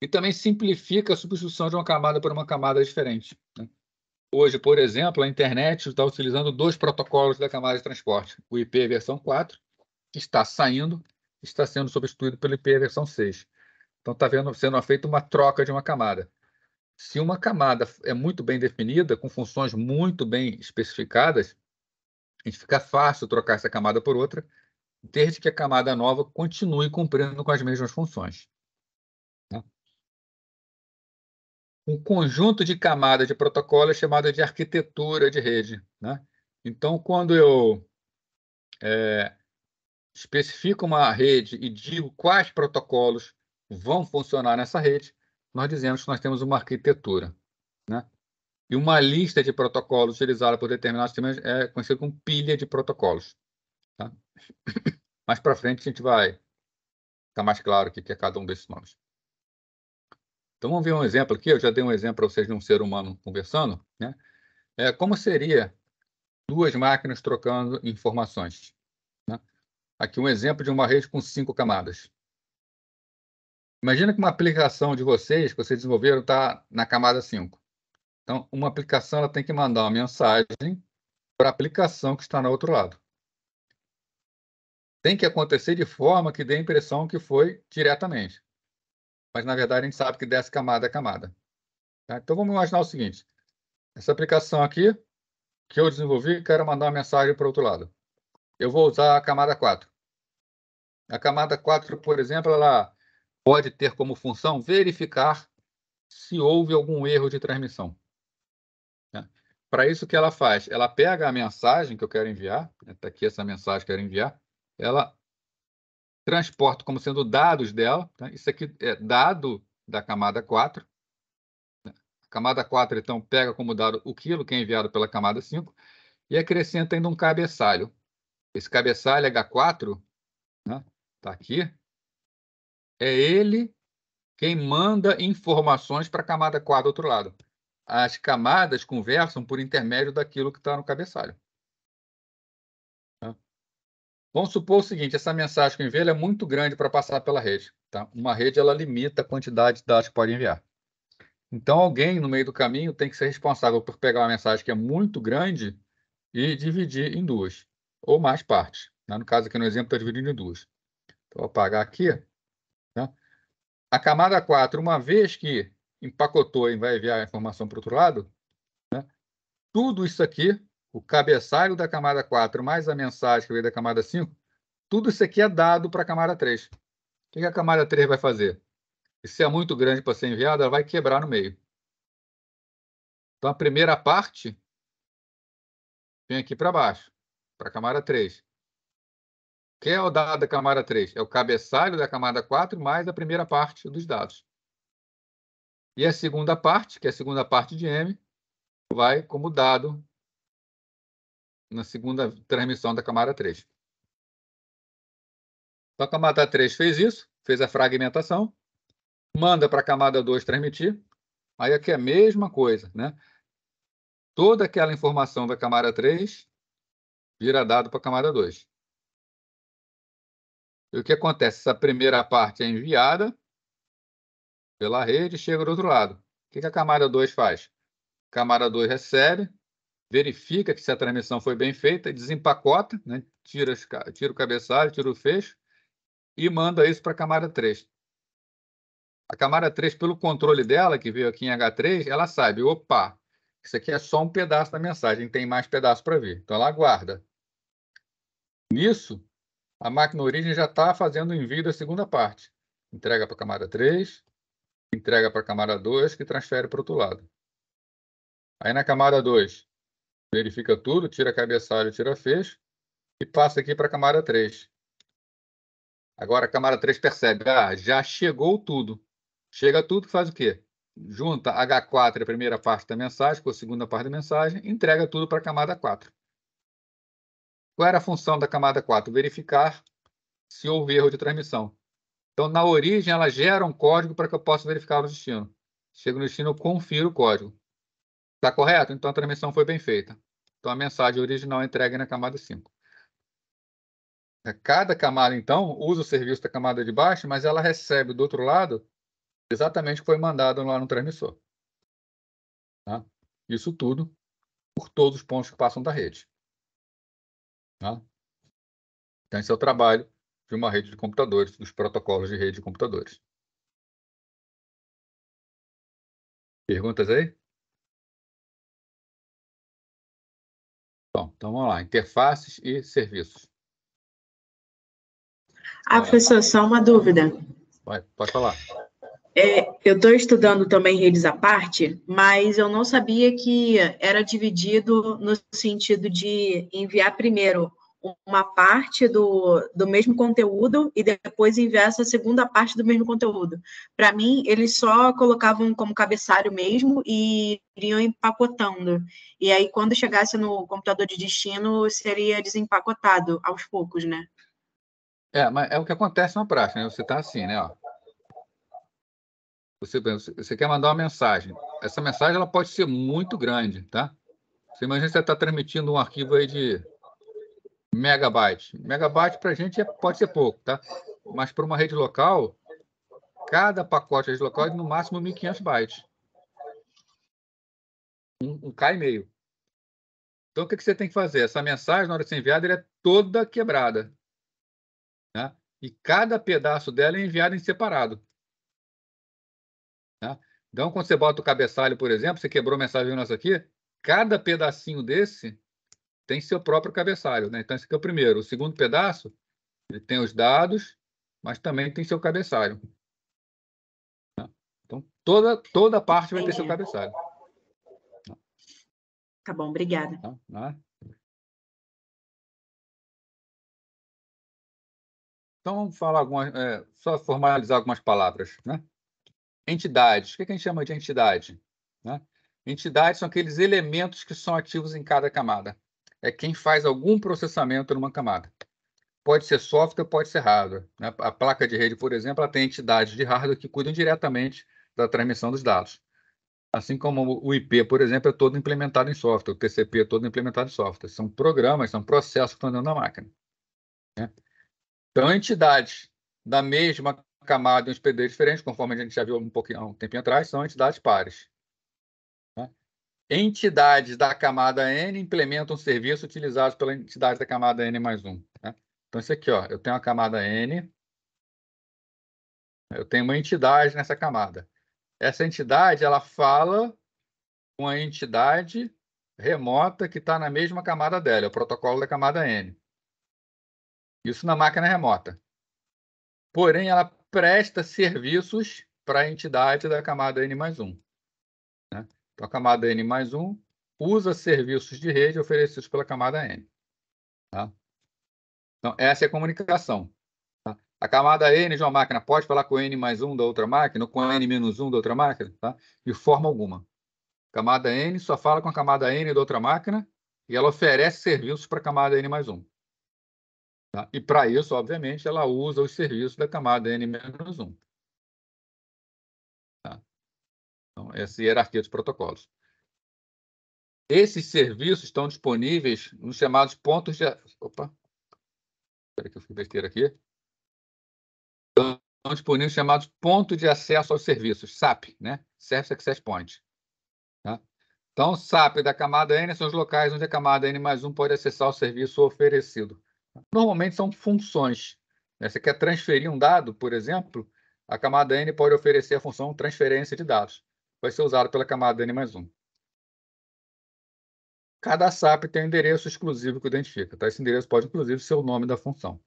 e também simplifica a substituição de uma camada por uma camada diferente, né? Hoje, por exemplo, a internet está utilizando 2 protocolos da camada de transporte. O IP versão 4, que está saindo, está sendo substituído pelo IP versão 6. Então, está sendo feita uma troca de uma camada. Se uma camada é muito bem definida, com funções muito bem especificadas, a gente fica fácil trocar essa camada por outra, desde que a camada nova continue cumprindo com as mesmas funções, né? Um conjunto de camadas de protocolo é chamado de arquitetura de rede, né? Então, quando eu especifico uma rede e digo quais protocolos vão funcionar nessa rede, nós dizemos que nós temos uma arquitetura, né? E uma lista de protocolos utilizada por determinados sistemas é conhecida como pilha de protocolos, tá? Mais para frente a gente vai ficar mais claro o que é cada um desses nomes. Então vamos ver um exemplo aqui. Eu já dei um exemplo para vocês de um ser humano conversando, né? Como seria duas máquinas trocando informações. Né? Aqui um exemplo de uma rede com 5 camadas. Imagina que uma aplicação de vocês, que vocês desenvolveram, está na camada 5. Então, uma aplicação ela tem que mandar uma mensagem para a aplicação que está no outro lado. Tem que acontecer de forma que dê a impressão que foi diretamente. Mas, na verdade, a gente sabe que desce camada a camada. Tá? Então, vamos imaginar o seguinte. Essa aplicação aqui, que eu desenvolvi, quero mandar uma mensagem para o outro lado. Eu vou usar a camada 4. A camada 4, por exemplo, ela pode ter como função verificar se houve algum erro de transmissão. Né? Para isso, o que ela faz? Ela pega a mensagem que eu quero enviar, está aqui essa mensagem que eu quero enviar, ela transporta como sendo dados dela. Tá? Isso aqui é dado da camada 4. A camada 4, então, pega como dado o quilo que é enviado pela camada 5 e acrescenta ainda um cabeçalho. Esse cabeçalho H4, né, tá aqui, é ele quem manda informações para a camada 4 do outro lado. As camadas conversam por intermédio daquilo que está no cabeçalho. Tá? Vamos supor o seguinte, essa mensagem que eu enviei é muito grande para passar pela rede. Tá? Uma rede ela limita a quantidade de dados que pode enviar. Então, alguém no meio do caminho tem que ser responsável por pegar uma mensagem que é muito grande e dividir em duas, ou mais partes. Né? No caso aqui no exemplo, está dividindo em duas. Então, vou apagar aqui. Né? A camada 4, uma vez que empacotou e vai enviar a informação para o outro lado, né? Tudo isso aqui, o cabeçalho da camada 4 mais a mensagem que veio da camada 5, tudo isso aqui é dado para a camada 3. O que a camada 3 vai fazer? Se é muito grande para ser enviado, ela vai quebrar no meio. Então, a primeira parte vem aqui para baixo, para a camada 3. O que é o dado da camada 3? É o cabeçalho da camada 4 mais a primeira parte dos dados. E a segunda parte, que é a segunda parte de M, vai como dado na segunda transmissão da camada 3. Então, a camada 3 fez isso, fez a fragmentação, manda para a camada 2 transmitir, aí aqui é a mesma coisa, né? Toda aquela informação da camada 3 vira dado para a camada 2. E o que acontece? Essa primeira parte é enviada pela rede e chega do outro lado. O que a camada 2 faz? A camada 2 recebe, verifica que se a transmissão foi bem feita, desempacota, né? tira o cabeçalho, tira o fecho e manda isso para a camada 3. A camada 3, pelo controle dela, que veio aqui em H3, ela sabe, opa, isso aqui é só um pedaço da mensagem, tem mais pedaço para vir. Então, ela aguarda. Nisso, a máquina origem já está fazendo o envio da segunda parte. Entrega para a camada 3, entrega para a camada 2, que transfere para o outro lado. Aí, na camada 2, verifica tudo, tira cabeçalho, tira fecho, e passa aqui para a camada 3. Agora, a camada 3 percebe, já chegou tudo. Chega tudo, faz o quê? Junta H4, a primeira parte da mensagem, com a segunda parte da mensagem, entrega tudo para a camada 4. Qual era a função da camada 4? Verificar se houve erro de transmissão. Então, na origem, ela gera um código para que eu possa verificar o destino. Chego no destino, eu confiro o código. Está correto? Então, a transmissão foi bem feita. Então, a mensagem original é entregue na camada 5. Cada camada, então, usa o serviço da camada de baixo, mas ela recebe do outro lado exatamente o que foi mandado lá no transmissor. Tá? Isso tudo por todos os pontos que passam da rede. Tá? Então, esse é o trabalho de uma rede de computadores, dos protocolos de rede de computadores. Perguntas aí? Bom, então vamos lá. Interfaces e serviços. Professor, só uma dúvida. Pode falar. Eu estou estudando também redes à parte, mas eu não sabia que era dividido no sentido de enviar primeiro uma parte do mesmo conteúdo e depois enviar essa segunda parte do mesmo conteúdo. Para mim, eles só colocavam como cabeçalho mesmo e iriam empacotando. E aí, quando chegasse no computador de destino, seria desempacotado aos poucos, né? Mas é o que acontece na prática, né? Você está assim, né? Ó. Você quer mandar uma mensagem. Essa mensagem ela pode ser muito grande, tá? Você imagina que você está transmitindo um arquivo aí de megabyte. Megabyte para a gente pode ser pouco, tá? Mas para uma rede local, cada pacote de rede local é no máximo 1.500 bytes. Um K e meio. Então, o que você tem que fazer? Essa mensagem, na hora de ser enviada, ela é toda quebrada, né? E cada pedaço dela é enviado em separado. Né? Então, quando você bota o cabeçalho, por exemplo, você quebrou a mensagem nossa aqui, cada pedacinho desse tem seu próprio cabeçalho. Né? Então, esse aqui é o primeiro. O segundo pedaço, ele tem os dados, mas também tem seu cabeçalho. Né? Então, toda parte vai ter seu cabeçalho. Tá bom, obrigada. Né? Então, vamos falar só formalizar algumas palavras. Né? Entidades. O que a gente chama de entidade? Né? Entidades são aqueles elementos que são ativos em cada camada. É quem faz algum processamento numa camada. Pode ser software, pode ser hardware. Né? A placa de rede, por exemplo, ela tem entidades de hardware que cuidam diretamente da transmissão dos dados. Assim como o IP, por exemplo, é todo implementado em software, o TCP é todo implementado em software. São programas, são processos que estão dentro da máquina. Né? Então, entidades da mesma camada e um hospedeiro diferente, conforme a gente já viu há um tempinho atrás, são entidades pares. Né? Entidades da camada N implementam serviço utilizado pela entidade da camada N mais 1. Né? Então, isso aqui, ó, eu tenho a camada N, eu tenho uma entidade nessa camada. Essa entidade, ela fala com a entidade remota que está na mesma camada dela, é o protocolo da camada N. Isso na máquina remota. Porém, ela presta serviços para a entidade da camada N mais 1. Né? Então, a camada N mais 1 usa serviços de rede oferecidos pela camada N. Tá? Então, essa é a comunicação. Tá? A camada N de uma máquina pode falar com N mais 1 da outra máquina, ou com N menos 1 da outra máquina? Tá? De forma alguma. A camada N só fala com a camada N da outra máquina e ela oferece serviços para a camada N mais 1. Tá? E, para isso, obviamente, ela usa os serviços da camada N menos 1. Tá? Então, essa hierarquia dos protocolos. Esses serviços estão disponíveis nos chamados pontos de... Opa! Espera que eu fiz besteira aqui. Estão disponíveis nos chamados pontos de acesso aos serviços, SAP, né? Service Access Point. Tá? Então, SAP da camada N são os locais onde a camada N mais 1 pode acessar o serviço oferecido. Normalmente são funções. Né? Você quer transferir um dado, por exemplo, a camada N pode oferecer a função transferência de dados. Vai ser usado pela camada N mais 1. Cada SAP tem um endereço exclusivo que identifica. Tá? Esse endereço pode, inclusive, ser o nome da função.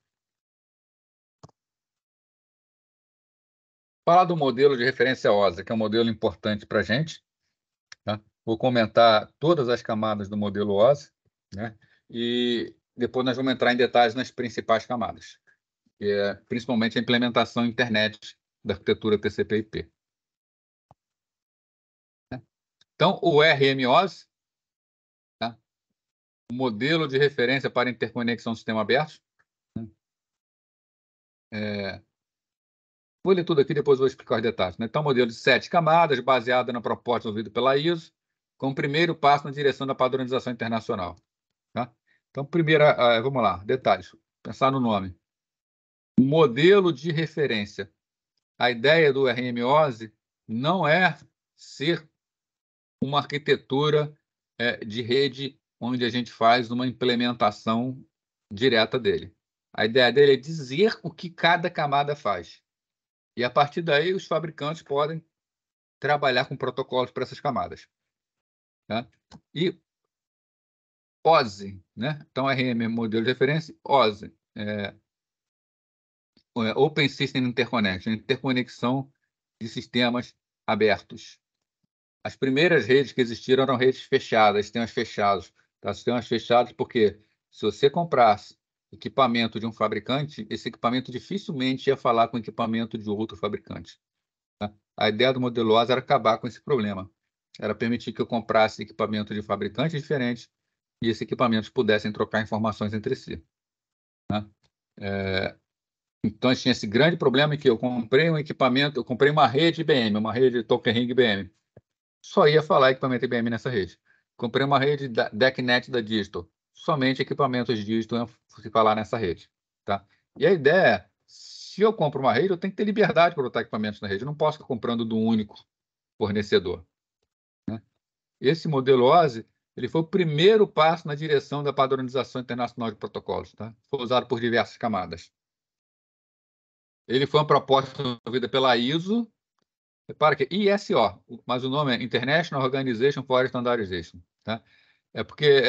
Falar do modelo de referência OSI, que é um modelo importante para a gente. Tá? Vou comentar todas as camadas do modelo OSI, né? E depois nós vamos entrar em detalhes nas principais camadas, que é principalmente a implementação internet da arquitetura TCP/IP. Então, o RMOSI, tá? O modelo de referência para interconexão sistema aberto. Vou ler tudo aqui, depois vou explicar os detalhes. Né? Então, modelo de 7 camadas, baseado na proposta desenvolvida pela ISO, com o primeiro passo na direção da padronização internacional. Tá? Então, vamos lá, detalhes. Pensar no nome. Modelo de referência. A ideia do RMOSI não é ser uma arquitetura de rede onde a gente faz uma implementação direta dele. A ideia dele é dizer o que cada camada faz. E, a partir daí, os fabricantes podem trabalhar com protocolos para essas camadas. Tá? E OSI, né? Então, RM, modelo de referência, OSI, Open System Interconnection, interconexão de sistemas abertos. As primeiras redes que existiram eram redes fechadas, sistemas fechados. Tá? Sistemas fechados porque, se você comprasse equipamento de um fabricante, esse equipamento dificilmente ia falar com o equipamento de outro fabricante. Tá? A ideia do modelo OSI era acabar com esse problema. Era permitir que eu comprasse equipamento de fabricantes diferentes e esses equipamentos pudessem trocar informações entre si. Tá? Então, a gente tinha esse grande problema em que eu comprei um equipamento, eu comprei uma rede IBM, uma rede Token Ring IBM. Só ia falar equipamento IBM nessa rede. comprei uma rede DECnet da Digital. Somente equipamentos Digital se falar nessa rede. Tá? E a ideia é, se eu compro uma rede, eu tenho que ter liberdade para botar equipamentos na rede. Eu não posso ficar comprando do único fornecedor. Né? Esse modelo OSI, ele foi o primeiro passo na direção da padronização internacional de protocolos. Tá? Foi usado por diversas camadas. Ele foi uma proposta desenvolvida pela ISO, repara que ISO, mas o nome é International Organization for Standardization. Tá? É porque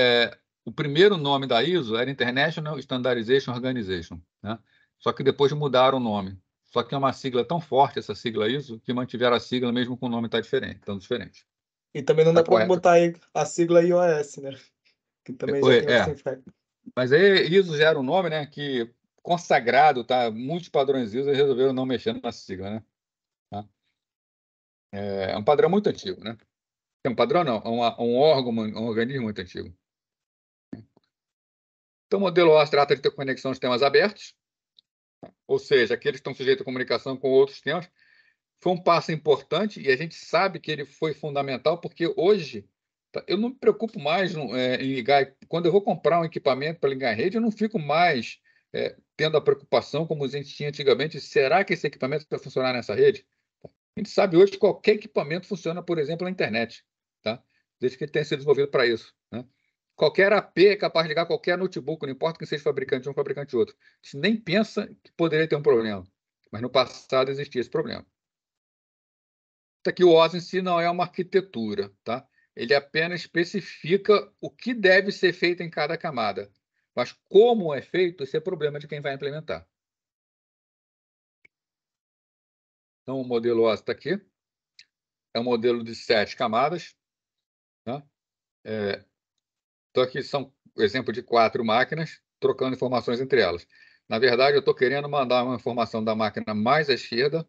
o primeiro nome da ISO era International Standardization Organization. Né? Só que depois mudaram o nome. Só que é uma sigla tão forte, essa sigla ISO, que mantiveram a sigla mesmo com o nome tão diferente. E também não Tá dá para correto. botar aí a sigla iOS, né? Que também já tem outro significado. Mas aí ISO já era um nome, né, que consagrado, tá? Muitos padrões ISO resolveram não mexer na sigla, né? Tá? É um padrão muito antigo, né? É um padrão não, um órgão, um organismo muito antigo. Então, o modelo OSI trata de ter conexão de sistemas abertos, ou seja, aqueles que estão sujeitos à comunicação com outros sistemas. Foi um passo importante e a gente sabe que ele foi fundamental, porque hoje eu não me preocupo mais em ligar. Quando eu vou comprar um equipamento para ligar em rede, eu não fico mais tendo a preocupação, como a gente tinha antigamente, será que esse equipamento vai funcionar nessa rede? A gente sabe hoje que qualquer equipamento funciona, por exemplo, na internet, tá? Desde que ele tenha sido desenvolvido para isso. Né? Qualquer AP é capaz de ligar qualquer notebook, não importa quem seja fabricante de um, fabricante de outro. A gente nem pensa que poderia ter um problema, mas no passado existia esse problema. Aqui o OSI em si não é uma arquitetura, tá? Ele apenas especifica o que deve ser feito em cada camada. Mas como é feito, esse é problema de quem vai implementar. Então, o modelo OSI está aqui. É um modelo de 7 camadas. Tá? Então, aqui são exemplo de 4 máquinas, trocando informações entre elas. Na verdade, eu estou querendo mandar uma informação da máquina mais à esquerda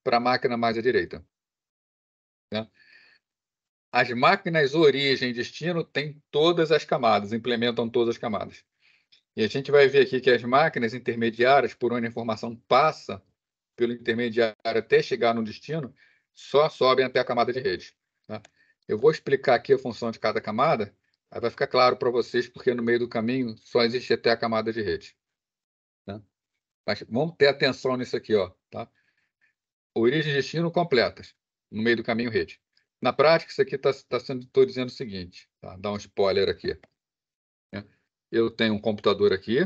para a máquina mais à direita. Né? As máquinas origem e destino têm todas as camadas, implementam todas as camadas. E a gente vai ver aqui que as máquinas intermediárias, por onde a informação passa pelo intermediário até chegar no destino, só sobem até a camada de rede. Tá? Eu vou explicar aqui a função de cada camada, aí vai ficar claro para vocês, porque no meio do caminho só existe até a camada de rede. Tá? Mas vamos ter atenção nisso aqui, ó, tá? Origem e destino completas, no meio do caminho rede. Na prática, isso aqui estou dizendo o seguinte, tá? Dá um spoiler aqui. Né? Eu tenho um computador aqui,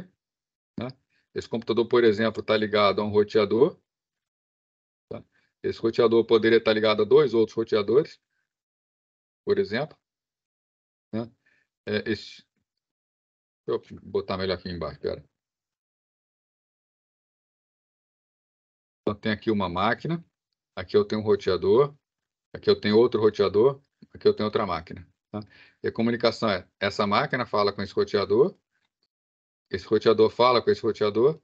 né? Esse computador, por exemplo, está ligado a um roteador. Tá? Esse roteador poderia estar ligado a 2 outros roteadores, por exemplo. Né? Deixa eu botar melhor aqui embaixo, cara. Então, tem aqui uma máquina, aqui eu tenho um roteador, aqui eu tenho outro roteador, aqui eu tenho outra máquina. Tá? E a comunicação é, essa máquina fala com esse roteador fala com esse roteador,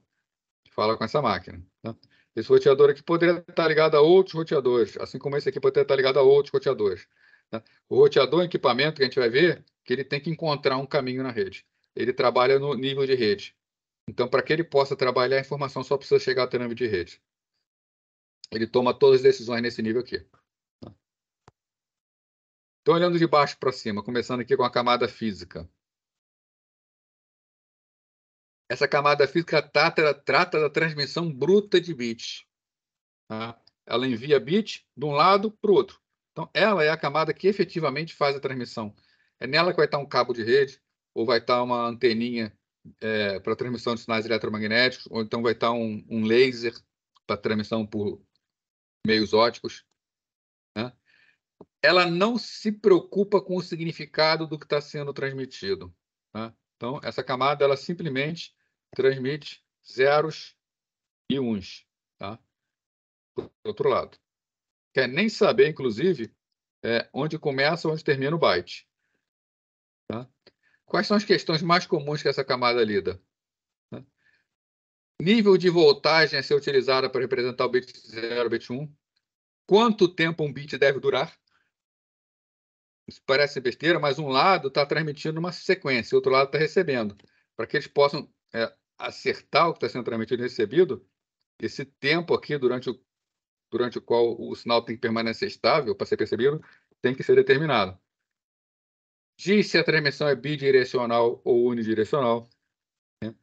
fala com essa máquina. Tá? Esse roteador aqui poderia estar ligado a outros roteadores, assim como esse aqui poderia estar ligado a outros roteadores. Tá? O roteador é um equipamento que a gente vai ver que ele tem que encontrar um caminho na rede. Ele trabalha no nível de rede. Então, para que ele possa trabalhar, a informação só precisa chegar até o nível de rede. Ele toma todas as decisões nesse nível aqui. Então, olhando de baixo para cima, começando aqui com a camada física. Essa camada física trata da transmissão bruta de bits. Tá? Ela envia bit de um lado para o outro. Então, ela é a camada que efetivamente faz a transmissão. É nela que vai estar um cabo de rede, ou vai estar uma anteninha para transmissão de sinais eletromagnéticos, ou então vai estar um laser para transmissão por meios óticos. Né? Ela não se preocupa com o significado do que está sendo transmitido. Tá? Então, essa camada ela simplesmente transmite zeros e uns. Tá? Do outro lado. Quer nem saber, inclusive, onde começa ou onde termina o byte. Tá? Quais são as questões mais comuns que essa camada lida? Tá? Nível de voltagem a ser utilizada para representar o bit 0, bit 1. Quanto tempo um bit deve durar? Isso parece besteira, mas um lado está transmitindo uma sequência, o outro lado está recebendo. Para que eles possam acertar o que está sendo transmitido e recebido, esse tempo aqui, durante o qual o sinal tem que permanecer estável para ser percebido, tem que ser determinado. diz se a transmissão é bidirecional ou unidirecional, né?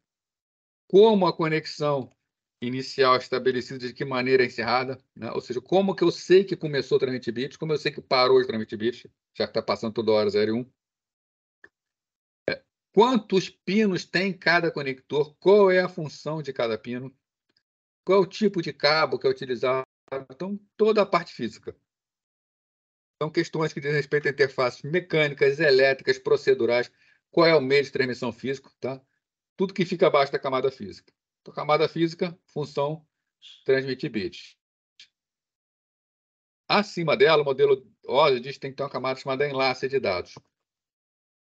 Como a conexão inicial é estabelecida, de que maneira é encerrada, né? Ou seja, como que eu sei que começou a transmitir bits, como eu sei que parou de transmitir bits, já que está passando toda hora 0 e 1. Quantos pinos tem cada conector, qual é a função de cada pino, qual é o tipo de cabo que é utilizado, então toda a parte física. São questões que dizem respeito a interfaces mecânicas, elétricas, procedurais, qual é o meio de transmissão físico, tá? Tudo que fica abaixo da camada física. Então, camada física, função, transmitir bits. Acima dela, o modelo OSI diz que tem que ter uma camada chamada enlace de dados.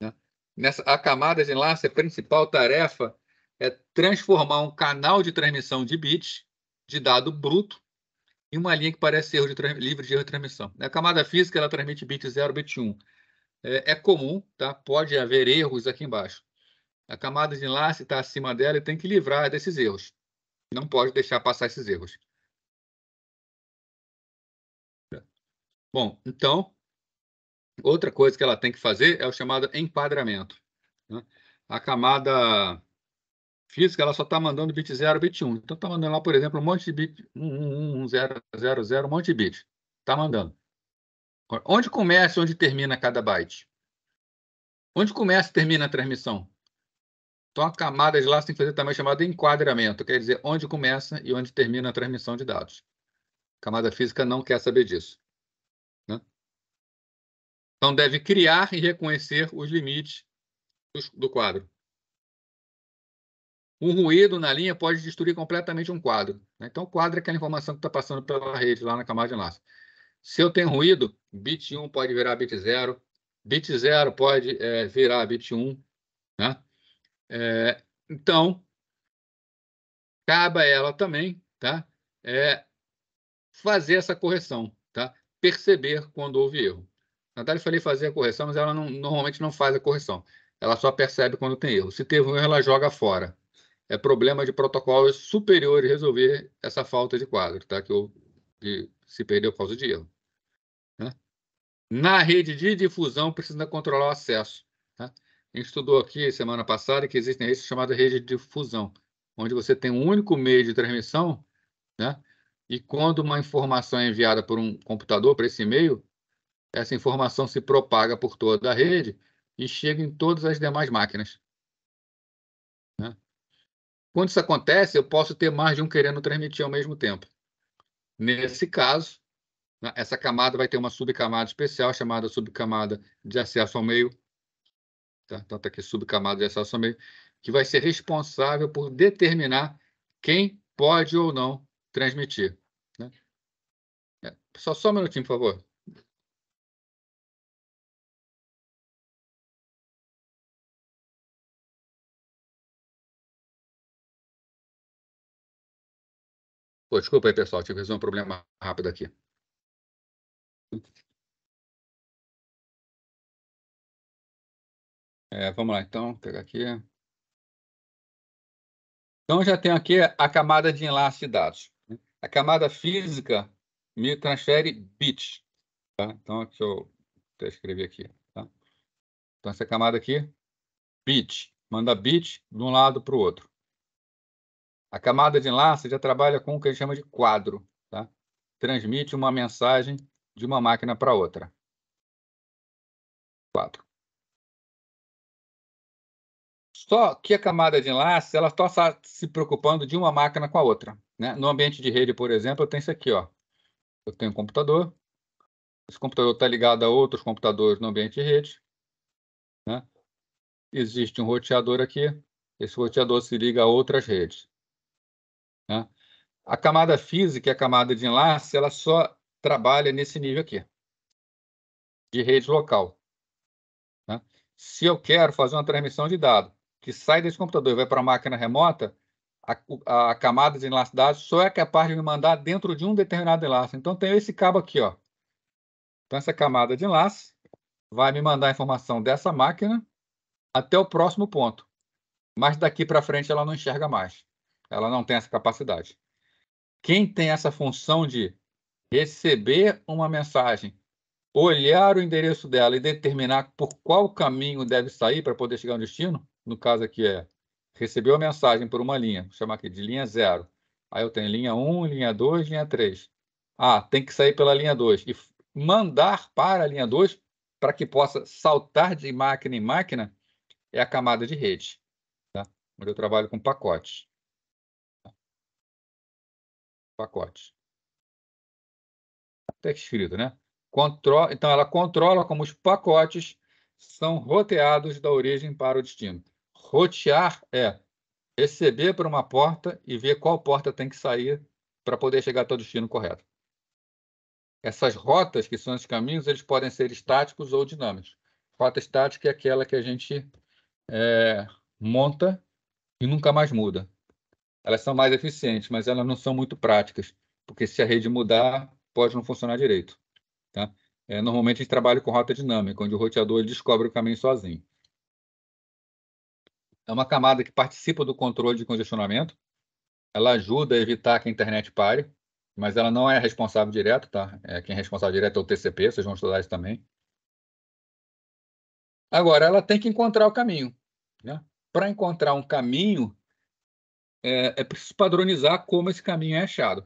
Né? A camada de enlace, a principal tarefa é transformar um canal de transmissão de bits, de dado bruto, em uma linha que parece livre de erro de transmissão. A camada física ela transmite bit 0, bit 1. É comum, tá? Pode haver erros aqui embaixo. A camada de enlace está acima dela e tem que livrar desses erros. Não pode deixar passar esses erros. Bom, então, outra coisa que ela tem que fazer é o chamado enquadramento. Né? A camada física ela só está mandando bit 0, bit 1. Então, está mandando lá, por exemplo, um monte de bit, 1, 1, 0, 0, 0, um monte de bit. Está mandando. Onde começa e onde termina cada byte? Onde começa e termina a transmissão? Então, a camada de laço tem que fazer também chamado enquadramento, quer dizer, onde começa e onde termina a transmissão de dados. A camada física não quer saber disso. Né? Então, deve criar e reconhecer os limites do quadro. Um ruído na linha pode destruir completamente um quadro. Né? Então, o quadro é aquela informação que está passando pela rede, lá na camada de enlace. Se eu tenho ruído, bit 1 pode virar bit 0, bit 0 pode virar bit 1. Né? Então, cabe a ela também, tá? Fazer essa correção, tá? Perceber quando houve erro. Na verdade, eu falei fazer a correção, mas ela normalmente não faz a correção. Ela só percebe quando tem erro. Se teve um erro, ela joga fora. É problema de protocolos superiores resolver essa falta de quadro, tá? Que se perdeu por causa de erro. Né? Na rede de difusão, precisa controlar o acesso. Tá? A gente estudou aqui semana passada que existem redes chamadas rede de difusão, onde você tem um único meio de transmissão, né? E quando uma informação é enviada por um computador para esse meio, essa informação se propaga por toda a rede e chega em todas as demais máquinas. Né? Quando isso acontece, eu posso ter mais de um querendo transmitir ao mesmo tempo. Nesse caso, né, essa camada vai ter uma subcamada especial chamada subcamada de acesso ao meio. Tá? Então, está aqui subcamada de acesso ao meio, que vai ser responsável por determinar quem pode ou não transmitir. Né? Pessoal, só um minutinho, por favor. Pô, desculpa aí, pessoal, tive que resolver um problema rápido aqui. Vamos lá, então, vou pegar aqui. Então, já tenho aqui a camada de enlace de dados. A camada física me transfere bits. Tá? Então, deixa eu até escrever aqui. Tá? Então, essa camada aqui, bit. Manda bit de um lado para o outro. A camada de enlace já trabalha com o que a gente chama de quadro. Tá? Transmite uma mensagem de uma máquina para outra. Quadro. Só que a camada de enlace ela está se preocupando de uma máquina com a outra. Né? No ambiente de rede, por exemplo, eu tenho isso aqui. Ó. Eu tenho um computador. Esse computador está ligado a outros computadores no ambiente de rede. Né? Existe um roteador aqui. Esse roteador se liga a outras redes. Né? A camada física e a camada de enlace ela só trabalha nesse nível aqui, de rede local. Né? Se eu quero fazer uma transmissão de dados que sai desse computador e vai para a máquina remota, a camada de enlace de dados só é capaz de me mandar dentro de um determinado enlace. Então, tem esse cabo aqui. Ó. Então, essa camada de enlace vai me mandar a informação dessa máquina até o próximo ponto. Mas daqui para frente ela não enxerga mais. Ela não tem essa capacidade. Quem tem essa função de receber uma mensagem olhar o endereço dela e determinar por qual caminho deve sair para poder chegar ao destino. No caso aqui recebeu a mensagem por uma linha, vou chamar aqui de linha 0. Aí eu tenho linha 1, linha 2, linha 3. Tem que sair pela linha 2 e mandar para a linha 2 para que possa saltar de máquina em máquina é a camada de rede, tá? Onde eu trabalho com pacotes. Pacotes. Está escrito, né? Então, ela controla como os pacotes são roteados da origem para o destino. Rotear é receber por uma porta e ver qual porta tem que sair para poder chegar até o destino correto. Essas rotas, que são os caminhos, eles podem ser estáticos ou dinâmicos. Rota estática é aquela que a gente monta e nunca mais muda. Elas são mais eficientes, mas elas não são muito práticas, porque se a rede mudar, pode não funcionar direito. Tá? Normalmente a gente trabalha com rota dinâmica, onde o roteador ele descobre o caminho sozinho. É uma camada que participa do controle de congestionamento. Ela ajuda a evitar que a internet pare, mas ela não é responsável direto, tá? Quem é responsável direto é o TCP, vocês vão estudar isso também. Agora, ela tem que encontrar o caminho, né? Para encontrar um caminho, é preciso padronizar como esse caminho é achado.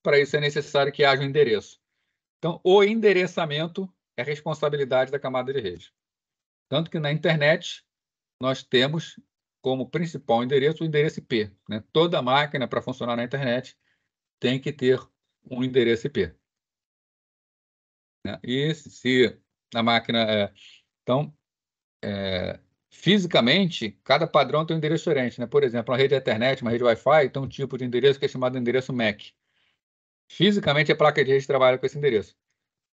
Para isso é necessário que haja um endereço. Então, o endereçamento é responsabilidade da camada de rede. Tanto que na internet nós temos como principal endereço o endereço IP, né? Toda máquina, para funcionar na internet, tem que ter um endereço IP. Né? E se a máquina... Então, fisicamente, cada padrão tem um endereço diferente. Né? Por exemplo, uma rede Ethernet, uma rede Wi-Fi, tem um tipo de endereço que é chamado de endereço MAC. Fisicamente, a placa de rede trabalha com esse endereço.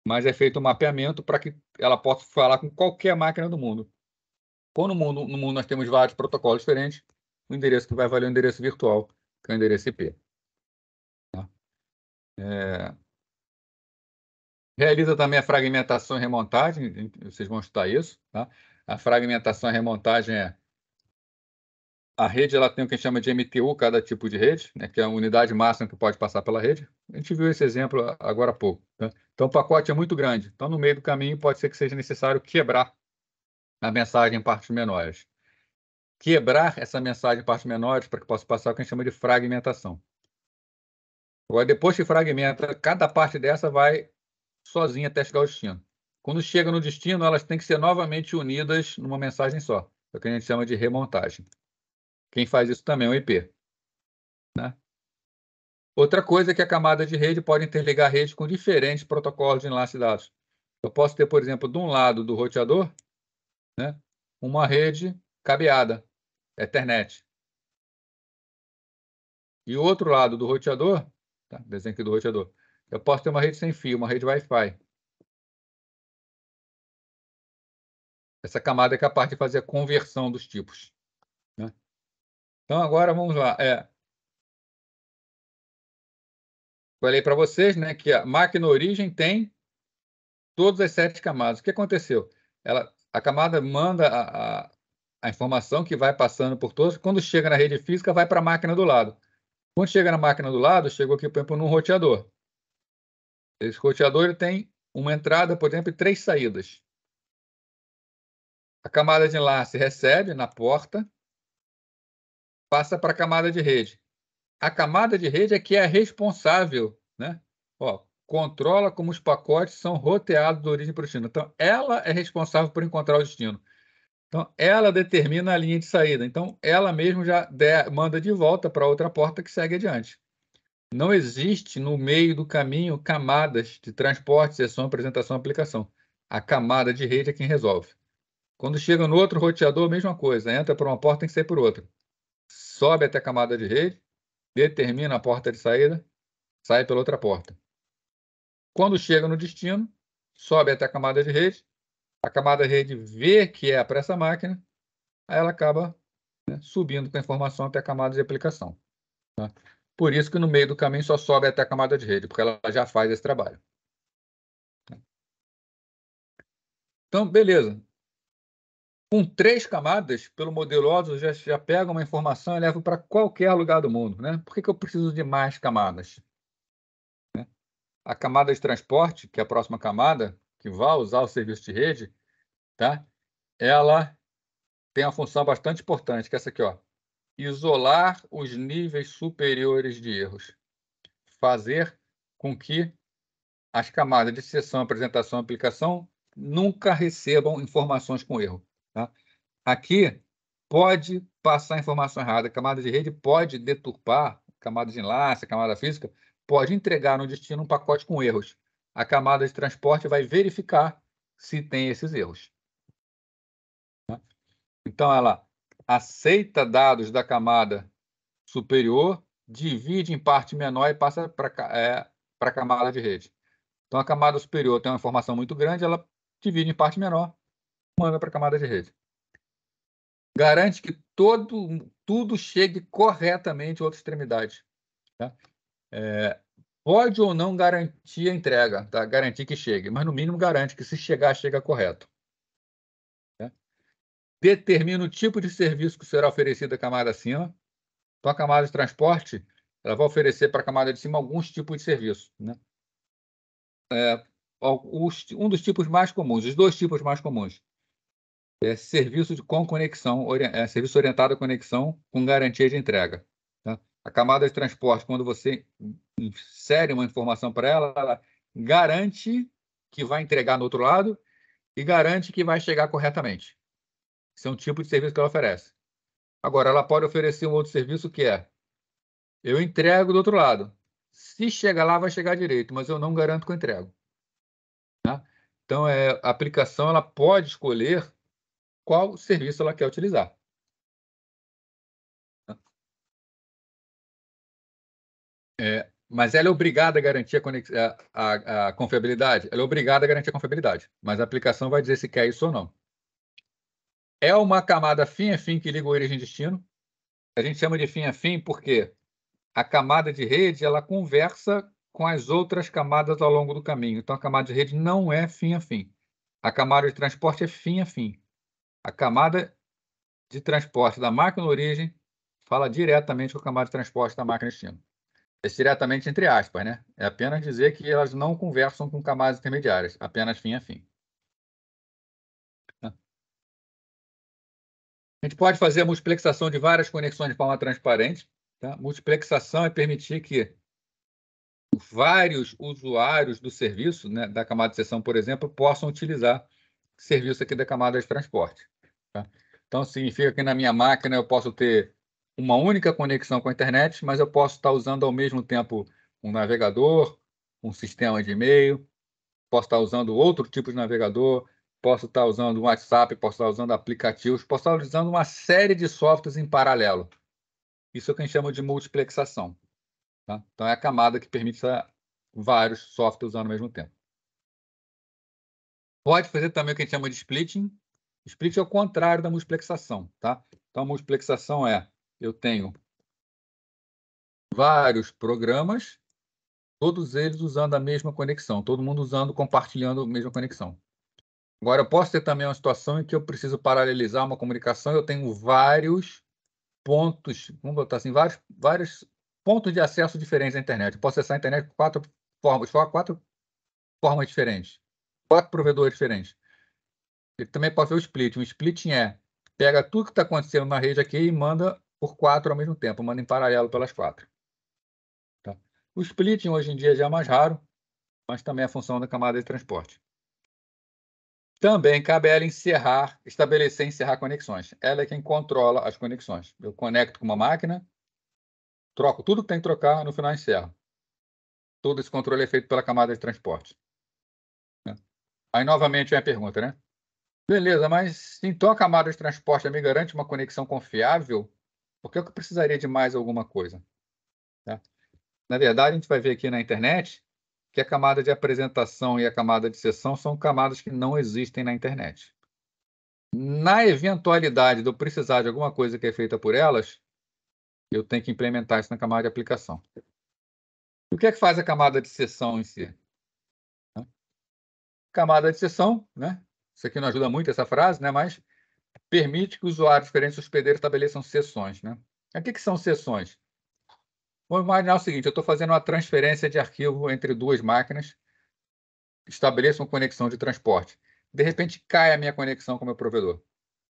Mas é feito um mapeamento para que ela possa falar com qualquer máquina do mundo. Quando no mundo nós temos vários protocolos diferentes, o endereço que vai valer é o endereço virtual, que é o endereço IP. Tá? Realiza também a fragmentação e remontagem, vocês vão estudar isso. Tá? A fragmentação e remontagem a rede ela tem o que a gente chama de MTU, cada tipo de rede, né, que é a unidade máxima que pode passar pela rede. A gente viu esse exemplo agora há pouco. Tá? Então, o pacote é muito grande. Então, no meio do caminho, pode ser que seja necessário quebrar a mensagem em partes menores. Quebrar essa mensagem em partes menores para que possa passar o que a gente chama de fragmentação. Agora, depois que fragmenta, cada parte dessa vai sozinha até chegar ao destino. Quando chega no destino, elas têm que ser novamente unidas numa mensagem só. É o que a gente chama de remontagem. Quem faz isso também é o IP. Né? Outra coisa é que a camada de rede pode interligar a rede com diferentes protocolos de enlace de dados. Eu posso ter, por exemplo, de um lado do roteador, né, uma rede cabeada, Ethernet. E o outro lado do roteador, tá, desenho aqui do roteador, eu posso ter uma rede sem fio, uma rede Wi-Fi. Essa camada é capaz de fazer a conversão dos tipos. Né? Então, agora vamos lá. Falei para vocês, né, que a máquina origem tem todas as 7 camadas. O que aconteceu? A camada manda a informação que vai passando por todas. Quando chega na rede física, vai para a máquina do lado. Quando chega na máquina do lado, chegou aqui, por exemplo, num roteador. Esse roteador ele tem uma entrada, por exemplo, e 3 saídas. A camada de enlace recebe na porta, passa para a camada de rede. A camada de rede é que é responsável, né? Controla como os pacotes são roteados da origem para o destino. Então, ela é responsável por encontrar o destino. Então, ela determina a linha de saída. Então, ela mesmo já manda de volta para outra porta que segue adiante. Não existe no meio do caminho camadas de transporte, seção, apresentação, aplicação. A camada de rede é quem resolve. Quando chega no outro roteador, a mesma coisa. Entra por uma porta, tem que sair por outra. Sobe até a camada de rede, determina a porta de saída, sai pela outra porta. Quando chega no destino, sobe até a camada de rede, a camada de rede vê que é para essa máquina, aí ela acaba, né, subindo com a informação até a camada de aplicação. Tá? Por isso que no meio do caminho só sobe até a camada de rede, porque ela já faz esse trabalho. Então, beleza. Com 3 camadas, pelo modelo OSO, já pega uma informação e leva para qualquer lugar do mundo. Né? Por que eu preciso de mais camadas? A camada de transporte, que é a próxima camada, que vai usar o serviço de rede, tá? Ela tem uma função bastante importante, que é essa aqui, ó. Isolar os níveis superiores de erros. Fazer com que as camadas de sessão, apresentação e aplicação nunca recebam informações com erro. Tá? Aqui pode passar informação errada. A camada de rede pode deturpar, camada de enlace, camada física, pode entregar no destino um pacote com erros. A camada de transporte vai verificar se tem esses erros. Tá? Então, ela aceita dados da camada superior, divide em parte menor e passa para a camada de rede. Então, a camada superior tem uma informação muito grande, ela divide em parte menor, manda para a camada de rede. Garante que tudo chegue corretamente à outra extremidade. Tá? Pode ou não garantir a entrega, tá? Garantir que chegue, mas no mínimo garante que se chegar, chega correto. Tá? Determina o tipo de serviço que será oferecido à camada acima. Então, a camada de transporte ela vai oferecer para a camada de cima alguns tipos de serviço. Né? Um dos tipos mais comuns, os dois tipos mais comuns, é serviço com conexão, serviço orientado à conexão com garantia de entrega. Tá? A camada de transporte, quando você insere uma informação para ela, ela garante que vai entregar no outro lado e garante que vai chegar corretamente. Esse é um tipo de serviço que ela oferece. Agora, ela pode oferecer um outro serviço que é: eu entrego do outro lado. Se chegar lá, vai chegar direito, mas eu não garanto que eu entrego. Tá? Então, a aplicação ela pode escolher qual serviço ela quer utilizar. Mas ela é obrigada a garantir a confiabilidade? Ela é obrigada a garantir a confiabilidade, mas a aplicação vai dizer se quer isso ou não. É uma camada fim a fim que liga o origem e destino. A gente chama de fim a fim porque a camada de rede ela conversa com as outras camadas ao longo do caminho. Então, a camada de rede não é fim a fim. A camada de transporte é fim a fim. A camada de transporte da máquina origem fala diretamente com a camada de transporte da máquina destino. É diretamente entre aspas, né? É apenas dizer que elas não conversam com camadas intermediárias, apenas fim a fim. A gente pode fazer a multiplexação de várias conexões de forma transparente. Tá? Multiplexação é permitir que vários usuários do serviço, né, da camada de sessão, por exemplo, possam utilizar o serviço aqui da camada de transporte. Tá? Então, significa que na minha máquina eu posso ter uma única conexão com a internet, mas eu posso estar usando ao mesmo tempo um navegador, um sistema de e-mail, posso estar usando outro tipo de navegador, posso estar usando o WhatsApp, posso estar usando aplicativos, posso estar usando uma série de softwares em paralelo. Isso é o que a gente chama de multiplexação. Tá? Então, é a camada que permite vários softwares usando ao mesmo tempo. Pode fazer também o que a gente chama de splitting. Splitting é o contrário da multiplexação. Tá? Então, a multiplexação eu tenho vários programas, todos eles usando a mesma conexão, todo mundo compartilhando a mesma conexão. Agora, eu posso ter também uma situação em que eu preciso paralelizar uma comunicação, eu tenho vários pontos, vamos botar assim, vários pontos de acesso diferentes à internet. Eu posso acessar a internet com quatro formas diferentes, 4 provedores diferentes. Ele também pode ser o splitting. O splitting pega tudo que está acontecendo na rede aqui e manda por 4 ao mesmo tempo, manda em paralelo pelas 4. Tá? O splitting hoje em dia já é mais raro, mas também é a função da camada de transporte. Também cabe a ela estabelecer e encerrar conexões. Ela é quem controla as conexões. Eu conecto com uma máquina, troco tudo que tem que trocar, no final encerro. Todo esse controle é feito pela camada de transporte. Aí, novamente, vem a pergunta, né? Beleza, mas então a camada de transporte me garante uma conexão confiável? Por que eu precisaria de mais alguma coisa? Tá? Na verdade, a gente vai ver aqui na internet que a camada de apresentação e a camada de sessão são camadas que não existem na internet. Na eventualidade de eu precisar de alguma coisa que é feita por elas, eu tenho que implementar isso na camada de aplicação. O que é que faz a camada de sessão em si? Camada de sessão, né? Isso aqui não ajuda muito essa frase, né? Mas permite que usuários diferentes do hospedeiro estabeleçam sessões, né? O que são sessões? Vamos imaginar o seguinte: eu estou fazendo uma transferência de arquivo entre duas máquinas. estabeleço uma conexão de transporte. De repente, cai a minha conexão com o meu provedor.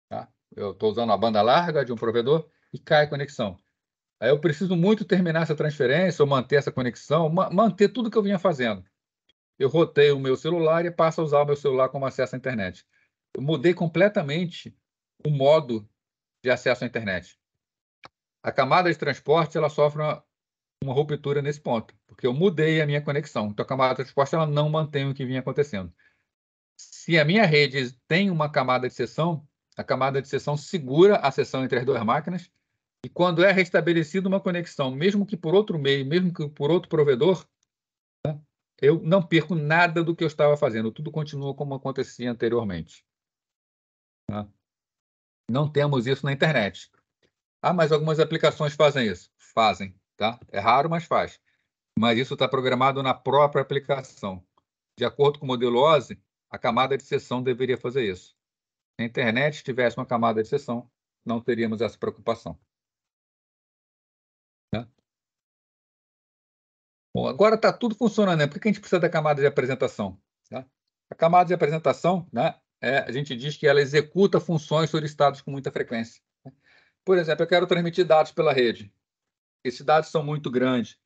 Tá? Eu estou usando a banda larga de um provedor e cai a conexão. Aí eu preciso muito terminar essa transferência ou manter essa conexão, manter tudo que eu vinha fazendo. Eu roteio o meu celular e passo a usar o meu celular como acesso à internet. Eu mudei completamente o modo de acesso à internet. A camada de transporte ela sofre uma ruptura nesse ponto, porque eu mudei a minha conexão. Então, a camada de transporte ela não mantém o que vinha acontecendo. Se a minha rede tem uma camada de seção, a camada de seção segura a seção entre as duas máquinas, e quando é restabelecida uma conexão, mesmo que por outro meio, mesmo que por outro provedor, né, eu não perco nada do que eu estava fazendo, tudo continua como acontecia anteriormente. Tá? Não temos isso na internet. Ah, mas algumas aplicações fazem isso. Fazem, tá? É raro, mas faz. Mas isso está programado na própria aplicação. De acordo com o modelo OSI, a camada de seção deveria fazer isso. Se a internet tivesse uma camada de seção, não teríamos essa preocupação. Né? Bom, agora está tudo funcionando, né? Por que a gente precisa da camada de apresentação? Tá? A camada de apresentação, né, a gente diz que ela executa funções solicitadas com muita frequência. Por exemplo, eu quero transmitir dados pela rede. Esses dados são muito grandes.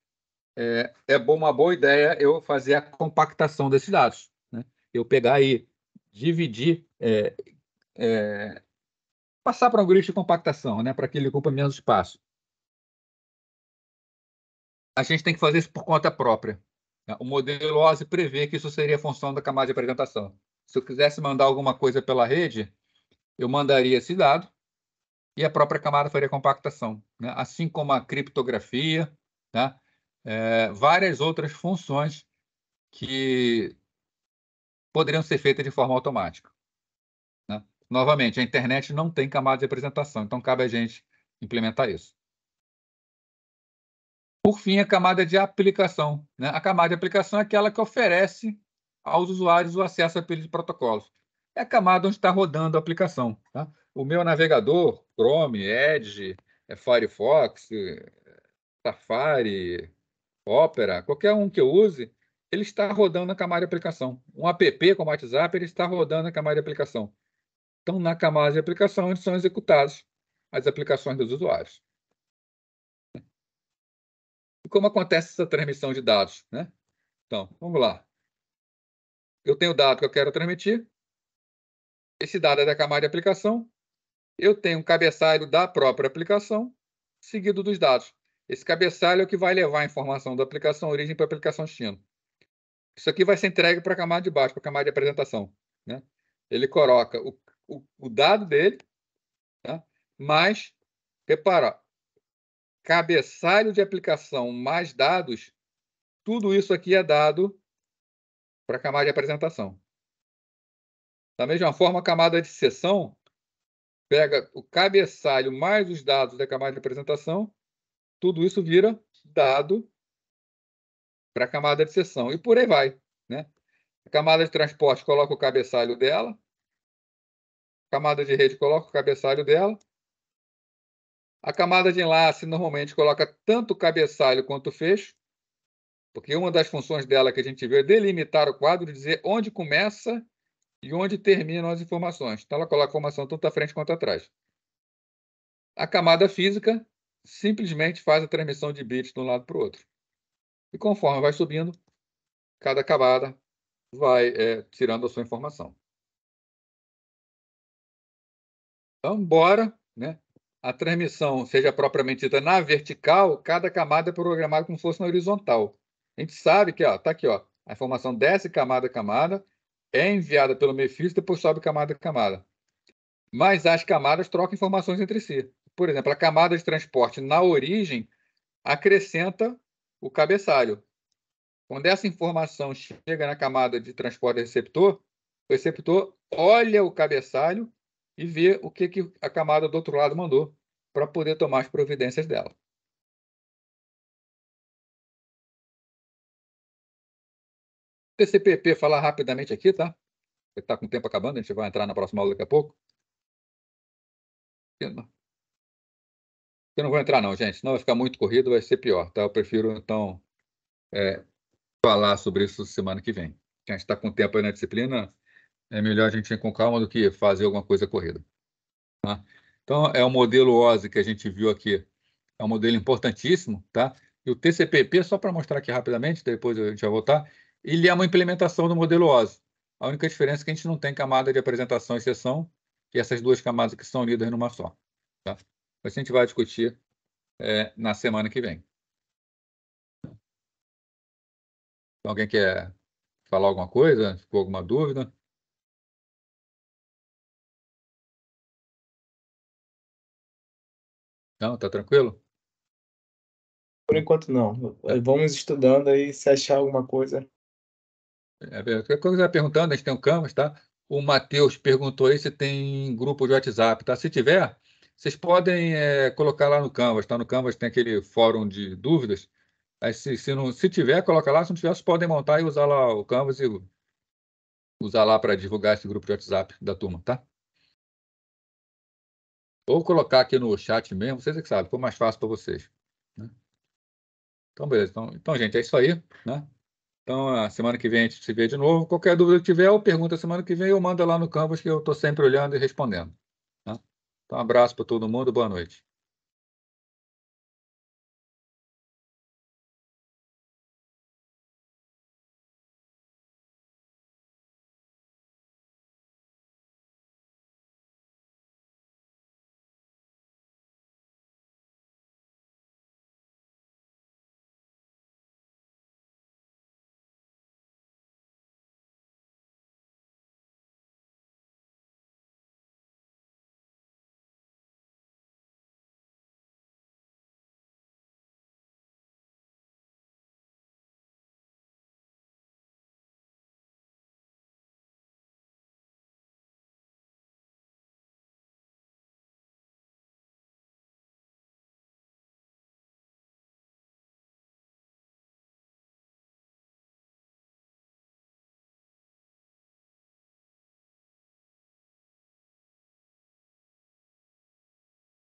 Uma boa ideia eu fazer a compactação desses dados. Né? Eu pegar e dividir, passar para um grid de compactação, né, para que ele ocupe menos espaço. A gente tem que fazer isso por conta própria. O modelo OSI prevê que isso seria a função da camada de apresentação. Se eu quisesse mandar alguma coisa pela rede, eu mandaria esse dado e a própria camada faria a compactação. Né? Assim como a criptografia, né? Várias outras funções que poderiam ser feitas de forma automática. Né? Novamente, a internet não tem camada de apresentação, então cabe a gente implementar isso. Por fim, a camada de aplicação. Né? A camada de aplicação é aquela que oferece aos usuários o acesso a aqueles protocolos. É a camada onde está rodando a aplicação. Tá? O meu navegador, Chrome, Edge, Firefox, Safari, Opera, qualquer um que eu use, ele está rodando na camada de aplicação. Um app como o WhatsApp, ele está rodando na camada de aplicação. Então, na camada de aplicação, onde são executadas as aplicações dos usuários. E como acontece essa transmissão de dados? Né? Então, vamos lá. Eu tenho o dado que eu quero transmitir. Esse dado é da camada de aplicação. Eu tenho um cabeçalho da própria aplicação, seguido dos dados. Esse cabeçalho é o que vai levar a informação da aplicação origem para a aplicação destino. Isso aqui vai ser entregue para a camada de baixo, para a camada de apresentação. Né? Ele coloca o dado dele, tá? Mas, repara, cabeçalho de aplicação mais dados, tudo isso aqui é dado para a camada de apresentação. Da mesma forma, a camada de seção pega o cabeçalho mais os dados da camada de apresentação, tudo isso vira dado para a camada de seção. E por aí vai. Né? A camada de transporte coloca o cabeçalho dela, a camada de rede coloca o cabeçalho dela, a camada de enlace normalmente coloca tanto o cabeçalho quanto o fecho, porque uma das funções dela que a gente vê é delimitar o quadro, dizer onde começa e onde terminam as informações. Então, ela coloca a informação tanto à frente quanto atrás. A camada física simplesmente faz a transmissão de bits de um lado para o outro. E conforme vai subindo, cada camada vai tirando a sua informação. Então, embora, né, a transmissão seja propriamente dita na vertical, cada camada é programada como se fosse na horizontal. A gente sabe que está aqui, ó, a informação desce camada a camada, é enviada pelo meio físico, depois sobe camada a camada. Mas as camadas trocam informações entre si. Por exemplo, a camada de transporte na origem acrescenta o cabeçalho. Quando essa informação chega na camada de transporte receptor, o receptor olha o cabeçalho e vê o que a camada do outro lado mandou para poder tomar as providências dela. TCP/IP, falar rapidamente aqui, tá? Está com o tempo acabando, a gente vai entrar na próxima aula daqui a pouco. Eu não vou entrar não, gente, senão vai ficar muito corrido, vai ser pior, tá? Eu prefiro, então, falar sobre isso semana que vem. que a gente está com tempo aí na disciplina, é melhor a gente ir com calma do que fazer alguma coisa corrida. Tá? Então, é o modelo OSI que a gente viu aqui, é um modelo importantíssimo, tá? E o TCP/IP, só para mostrar aqui rapidamente, depois a gente vai voltar, ele é uma implementação do modelo OSI. A única diferença é que a gente não tem camada de apresentação e sessão, que essas duas camadas que são unidas numa só. Tá? A gente vai discutir na semana que vem. Alguém quer falar alguma coisa? Ficou alguma dúvida? Não, tá tranquilo? Por enquanto, não. Vamos estudando aí, se achar alguma coisa. Qualquer coisa vai perguntando, a gente tem um Canvas, tá? O Matheus perguntou aí se tem grupo de WhatsApp, tá? Se tiver, vocês podem colocar lá no Canvas, tá? No Canvas tem aquele fórum de dúvidas. Aí, se tiver, coloca lá. Se não tiver, vocês podem montar e usar lá o Canvas e usar lá para divulgar esse grupo de WhatsApp da turma, tá? Ou colocar aqui no chat mesmo, vocês é que sabem, ficou mais fácil para vocês. Né? Então, beleza. Então, gente, é isso aí, né? Então, a semana que vem a gente se vê de novo. Qualquer dúvida que tiver, ou pergunta semana que vem, ou manda lá no Canvas que eu estou sempre olhando e respondendo. Tá? Então, um abraço para todo mundo, boa noite.